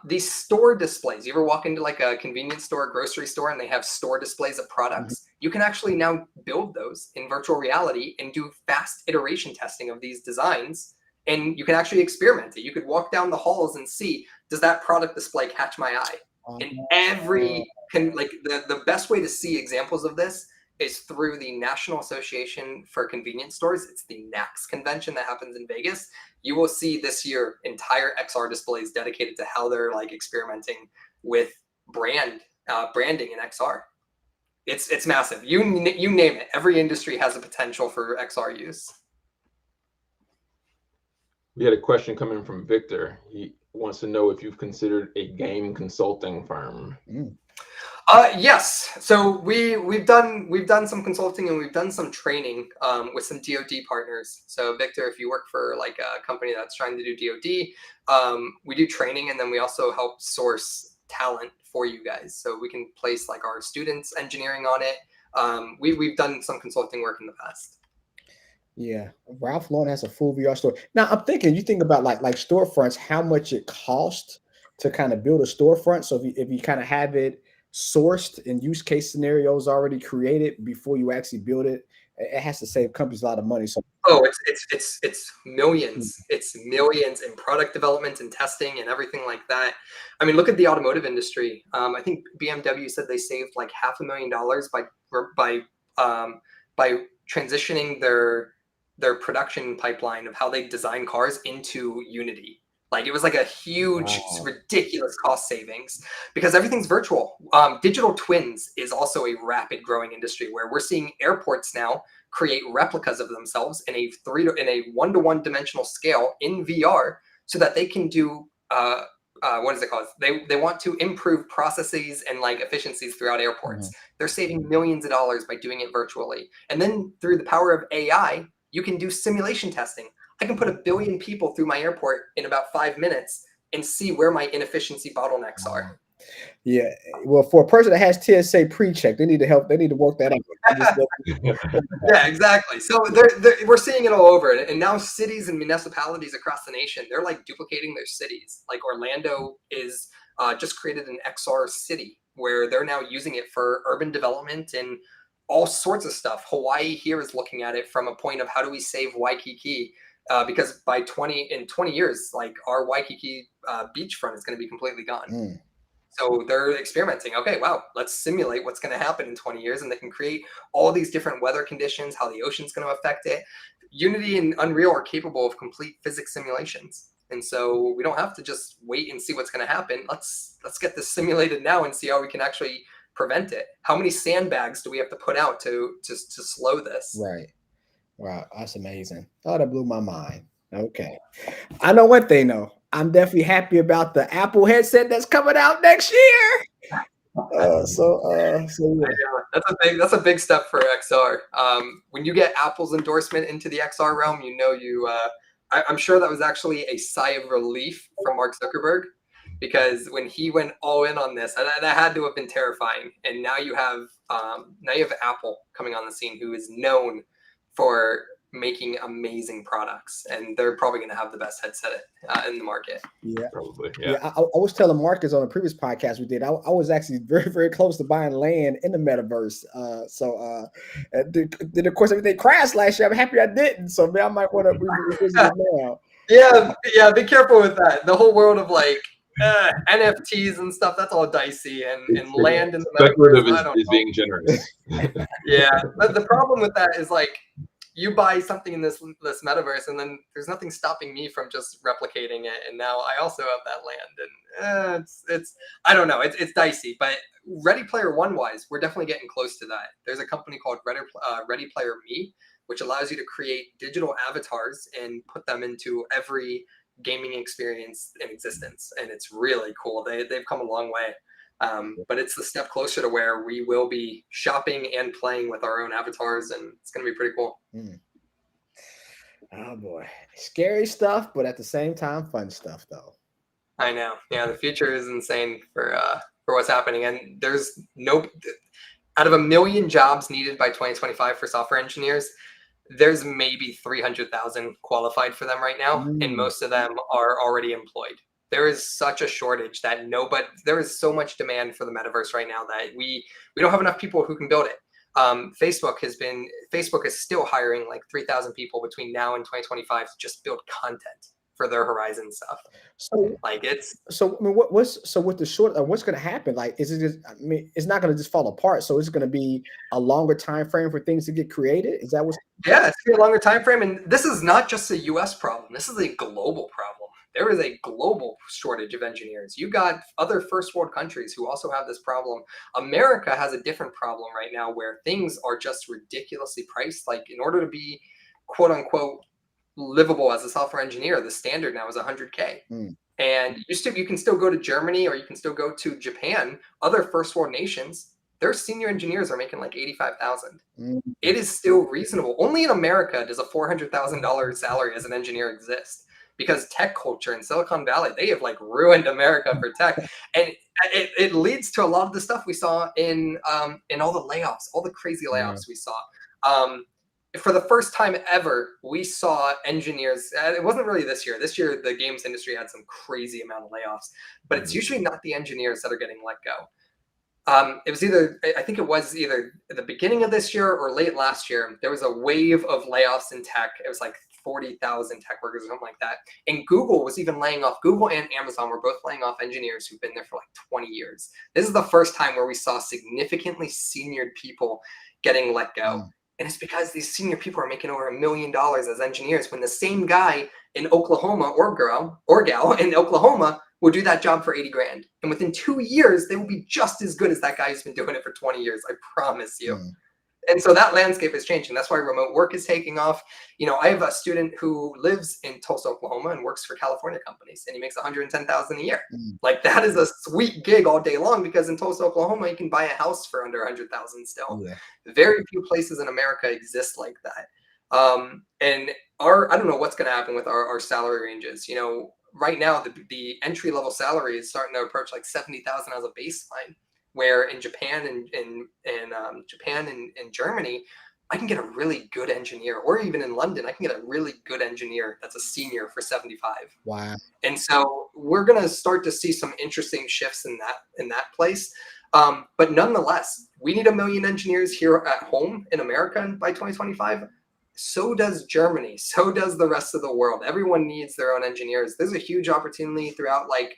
These store displays, you ever walk into like a convenience store, grocery store, and they have store displays of products? You can actually now build those in virtual reality and do fast iteration testing of these designs. And you can actually experiment it. You could walk down the halls and see, does that product display catch my eye? And the best way to see examples of this is through the National Association for Convenience Stores. It's the NACS convention that happens in Vegas. You will see this year entire XR displays dedicated to how they're like experimenting with branding in XR. It's massive. You name it. Every industry has a potential for XR use. We had a question coming from Victor. He wants to know if you've considered a game consulting firm. Yes. So we've done some consulting and we've done some training with some DoD partners. So Victor, if you work for like a company that's trying to do DoD, we do training and then we also help source talent for you guys. So we can place like our students engineering on it. We've done some consulting work in the past. Yeah, Ralph Lauren has a full VR store. Now I'm thinking, you think about like storefronts, how much it costs to kind of build a storefront. So if you kind of have it sourced and use case scenarios already created before you actually build it, it has to save companies a lot of money. So it's millions. It's millions in product development and testing and everything like that. I mean, look at the automotive industry. I think BMW said they saved like $500,000 by transitioning their production pipeline of how they design cars into Unity. Like it was like a huge, ridiculous cost savings because everything's virtual. Digital twins is also a rapid growing industry where we're seeing airports now create replicas of themselves in a 1-to-1 dimensional scale in VR so that they can do what is it called? They want to improve processes and like efficiencies throughout airports. They're saving millions of dollars by doing it virtually. And then through the power of AI, you can do simulation testing. I can put 1 billion people through my airport in about 5 minutes and see where my inefficiency bottlenecks are. Yeah, well, for a person that has TSA pre-check, they need to help. They need to work that out. Yeah, exactly. So we're seeing it all over, and now cities and municipalities across the nation, they're like duplicating their cities. Like Orlando is just created an XR city where they're now using it for urban development and all sorts of stuff. Hawaii here is looking at it from a point of how do we save Waikiki. Because by 20 years, like our Waikiki beachfront is going to be completely gone. So they're experimenting. Okay, wow, let's simulate what's going to happen in 20 years. And they can create all these different weather conditions, how the ocean's going to affect it. Unity and Unreal are capable of complete physics simulations. And so we don't have to just wait and see what's going to happen. Let's get this simulated now and see how we can actually prevent it? How many sandbags do we have to put out to slow this? Right. Wow, that's amazing. Oh, that blew my mind. Okay. I know one thing though. I'm definitely happy about the Apple headset that's coming out next year. So yeah. That's a big step for XR. When you get Apple's endorsement into the XR realm, I'm sure that was actually a sigh of relief from Mark Zuckerberg, because when he went all in on this, and that had to have been terrifying. And now you have Apple coming on the scene, who is known for making amazing products, and they're probably going to have the best headset in the market. Yeah, probably. Yeah. I was telling Marcus on a previous podcast we did, I was actually very, very close to buying land in the metaverse. Then of course everything crashed last year. I'm happy I didn't. So man, I might want to revisit it now. Yeah. Be careful with that. The whole world of like NFTs and stuff, that's all dicey, and land in the metaverse is being generous. Yeah, but the problem with that is like, you buy something in this metaverse, and then there's nothing stopping me from just replicating it. And now I also have that land, and it's I don't know, it's dicey. But Ready Player One wise, we're definitely getting close to that. There's a company called Ready Player Me, which allows you to create digital avatars and put them into every gaming experience in existence, and it's really cool. They've come a long way. But it's the step closer to where we will be shopping and playing with our own avatars, and it's going to be pretty cool. Oh boy, scary stuff, but at the same time, fun stuff though. I know. Yeah, the future is insane for what's happening, and there's out of 1 million jobs needed by 2025 for software engineers, there's maybe 300,000 qualified for them right now, and most of them are already employed. There is such a shortage that there is so much demand for the metaverse right now that we don't have enough people who can build it. Facebook is still hiring like 3,000 people between now and 2025 to just build content for their Horizon stuff. So like with the short, what's going to happen? Like, is it just, it's not going to just fall apart. So it's going to be a longer time frame for things to get created. Is that what's? Yeah, it's going to be a longer time frame. And this is not just a US problem. This is a global problem. There is a global shortage of engineers. You got other first world countries who also have this problem. America has a different problem right now where things are just ridiculously priced. Like, in order to be quote unquote livable as a software engineer, the standard now is 100K. And you can still go to Germany, or you can still go to Japan, other first world nations. Their senior engineers are making like 85,000. It is still reasonable. Only in America does a $400,000 salary as an engineer exist, because tech culture in Silicon Valley, they have like ruined America for tech. And it leads to a lot of the stuff we saw in all the layoffs, all the crazy layoffs we saw. For the first time ever, we saw engineers. It wasn't really this year. This year, the games industry had some crazy amount of layoffs, but it's usually not the engineers that are getting let go. I think it was either at the beginning of this year or late last year, there was a wave of layoffs in tech. It was like 40,000 tech workers or something like that. And Google was even laying off, Google and Amazon were both laying off engineers who've been there for like 20 years. This is the first time where we saw significantly senior people getting let go. And it's because these senior people are making over $1 million as engineers, when the same guy in Oklahoma or gal in Oklahoma will do that job for 80 grand. And within 2 years, they will be just as good as that guy who's been doing it for 20 years. I promise you. And so that landscape is changing. That's why remote work is taking off. I have a student who lives in Tulsa, Oklahoma, and works for California companies, and he makes $110,000 a year. Like, that is a sweet gig all day long, because in Tulsa, Oklahoma, you can buy a house for under $100,000 still. Very few places in America exist like that. And I don't know what's going to happen with our salary ranges. Right now, the entry level salary is starting to approach like 70,000 as a baseline. Where in Japan and Germany, I can get a really good engineer, or even in London, I can get a really good engineer that's a senior for 75. Wow. And so we're going to start to see some interesting shifts in that place. But nonetheless, we need 1 million engineers here at home in America by 2025. So does Germany. So does the rest of the world. Everyone needs their own engineers. There's a huge opportunity throughout, like,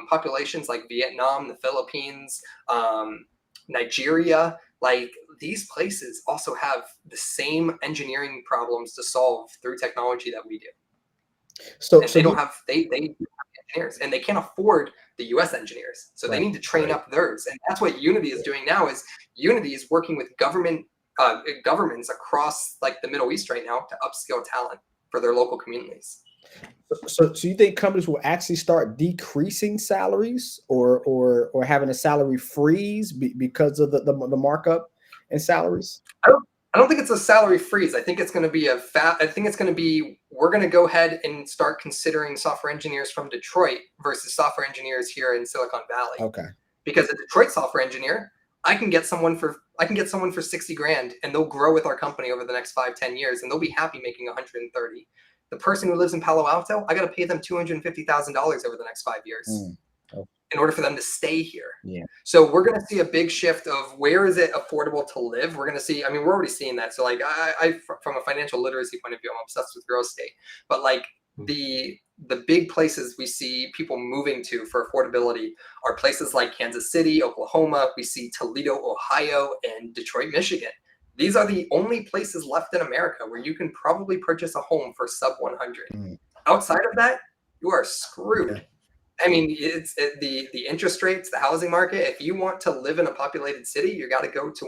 populations like Vietnam, the Philippines, Nigeria. Like, these places also have the same engineering problems to solve through technology that we do. So they don't have engineers. engineers, and they can't afford the US engineers. So they need to train up theirs. And that's what Unity is doing now. Is Unity is working with governments across like the Middle East right now to upskill talent for their local communities. So you think companies will actually start decreasing salaries or having a salary freeze because of the markup in salaries? I don't think it's a salary freeze. I think it's going to be we're going to go ahead and start considering software engineers from Detroit versus software engineers here in Silicon Valley. Okay. Because a Detroit software engineer, I can get someone for 60 grand, and they'll grow with our company over the next 5-10 years, and they'll be happy making 130. The person who lives in Palo Alto, I got to pay them $250,000 over the next 5 years in order for them to stay here. Yeah. So we're going to see a big shift of where is it affordable to live. We're going to see, I mean, we're already seeing that. So like I from a financial literacy point of view, I'm obsessed with real estate, but like the big places we see people moving to for affordability are places like Kansas City, Oklahoma. We see Toledo, Ohio, and Detroit, Michigan. These are the only places left in America where you can probably purchase a home for sub 100. Outside of that, you are screwed. Yeah. I mean, the interest rates, the housing market. If you want to live in a populated city, you got to go to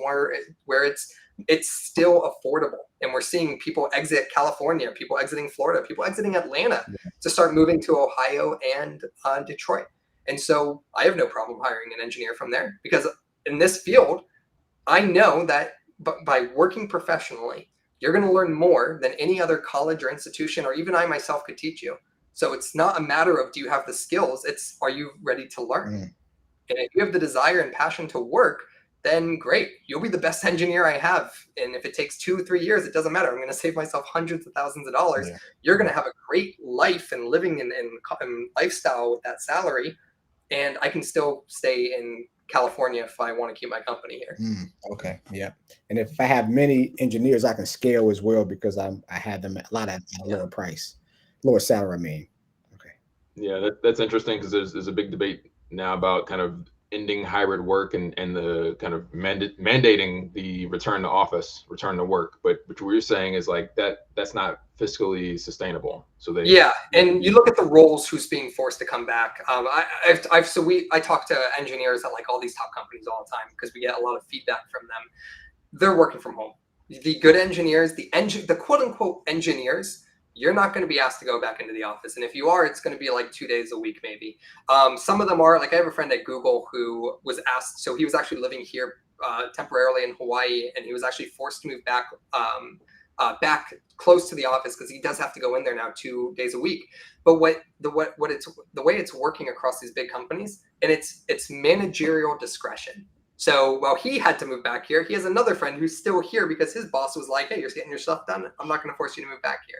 where it's still affordable. And we're seeing people exit California, people exiting Florida, people exiting Atlanta to start moving to Ohio and Detroit. And so I have no problem hiring an engineer from there, because in this field, I know that by working professionally, you're going to learn more than any other college or institution, or even I myself could teach you. So it's not a matter of do you have the skills, it's are you ready to learn? And if you have the desire and passion to work, then great, you'll be the best engineer I have. And if it takes 2-3 years, it doesn't matter. I'm going to save myself hundreds of thousands of dollars. Yeah. You're going to have a great life and living in lifestyle with that salary. And I can still stay in California if I want to keep my company here. Okay. Yeah. And if I have many engineers, I can scale as well, because I had them at a lot at a lower price, lower salary. I mean, okay. Yeah, that's interesting, because there's a big debate now about kind of ending hybrid work and the kind of mandating the return to work. But what you're saying is like that's not fiscally sustainable. So and you look at the roles who's being forced to come back. I talk to engineers at like all these top companies all the time, because we get a lot of feedback from them. They're working from home. The good engineers, the quote unquote engineers, you're not going to be asked to go back into the office. And if you are, it's going to be like 2 days a week, maybe. Some of them are, like I have a friend at Google who was asked, so he was actually living here temporarily in Hawaii, and he was actually forced to move back close to the office, because he does have to go in there now 2 days a week. But the way it's working across these big companies, and it's managerial discretion. So while he had to move back here, he has another friend who's still here because his boss was like, hey, you're getting your stuff done. I'm not going to force you to move back here.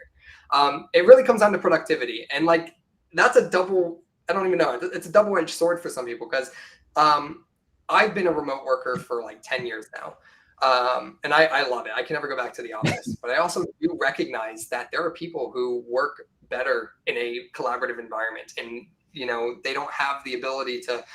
It really comes down to productivity. And like, that's I don't even know. It's a double-edged sword for some people, because I've been a remote worker for like 10 years now. And I love it. I can never go back to the office, but I also do recognize that there are people who work better in a collaborative environment, and, you know, they don't have the ability to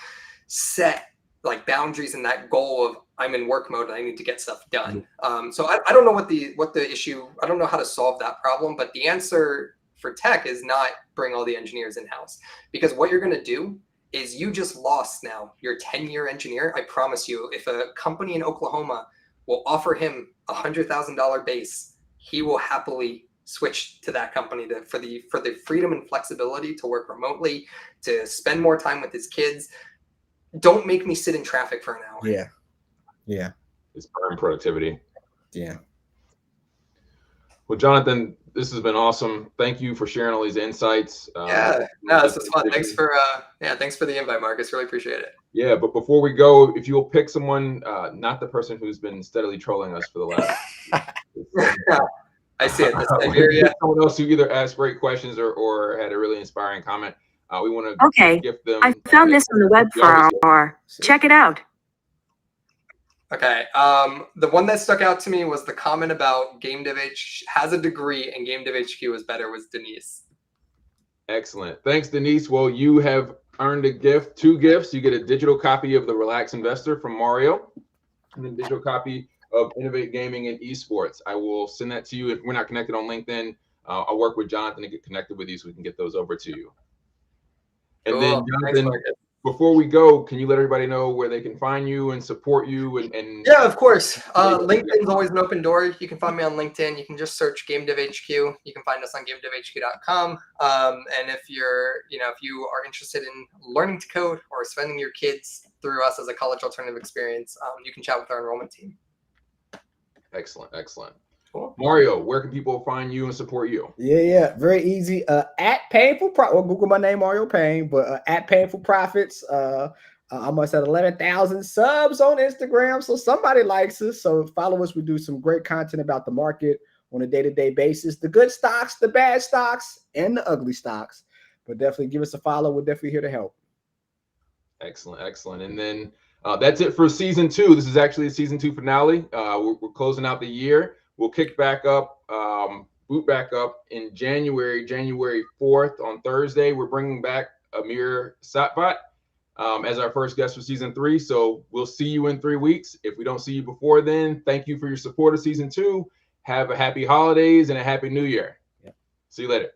set like boundaries and that goal of I'm in work mode and I need to get stuff done. So I don't know what the issue, I don't know how to solve that problem, but the answer for tech is not bring all the engineers in-house, because what you're going to do is you just lost now your 10-year engineer. I promise you, if a company in Oklahoma will offer him $100,000 base, he will happily switch to that company for the freedom and flexibility to work remotely, to spend more time with his kids. Don't make me sit in traffic for an hour. Yeah. It's burn productivity. Yeah. Well, Jonathan, this has been awesome. Thank you for sharing all these insights. This was fun. Thanks for the invite, Marcus. Really appreciate it. Yeah, but before we go, if you'll pick someone, not the person who's been steadily trolling us for the last. I see it. Someone else who either asked great questions or had a really inspiring comment. We want to gift them. I found this on the web for check it out. Okay. The one that stuck out to me was the comment about Game Dev has a degree and Game Dev HQ is better, was Denise. Excellent. Thanks, Denise. Well, you have earned a gift, 2 gifts. You get a digital copy of The Relaxed Investor from Mario, and a digital copy of Innovate Gaming and Esports. I will send that to you. If we're not connected on LinkedIn, I'll work with Jonathan to get connected with you so we can get those over to you. And then Cool. Thanks, Jonathan, Marcus. before we go, can you let everybody know where they can find you and support you? And Yeah, of course. LinkedIn's always an open door. You can find me on LinkedIn. You can just search Game Dev HQ. You can find us on gamedevhq.com. And if you are interested in learning to code or sending your kids through us as a college alternative experience, you can chat with our enrollment team. Excellent. Cool. Mario, where can people find you and support you? Yeah, very easy. At Painful Profits, or Google my name, Mario Payne, but at Painful Profits. I'm almost at 11,000 subs on Instagram, so somebody likes us. So follow us. We do some great content about the market on a day-to-day basis. The good stocks, the bad stocks, and the ugly stocks. But definitely give us a follow. We're definitely here to help. Excellent. And then that's it for season 2. This is actually the season 2 finale. We're closing out the year. We'll kick back up, boot back up in January 4th on Thursday. We're bringing back Amir Satvat as our first guest for season 3. So we'll see you in 3 weeks. If we don't see you before then, thank you for your support of season 2. Have a happy holidays and a happy new year. Yep. See you later.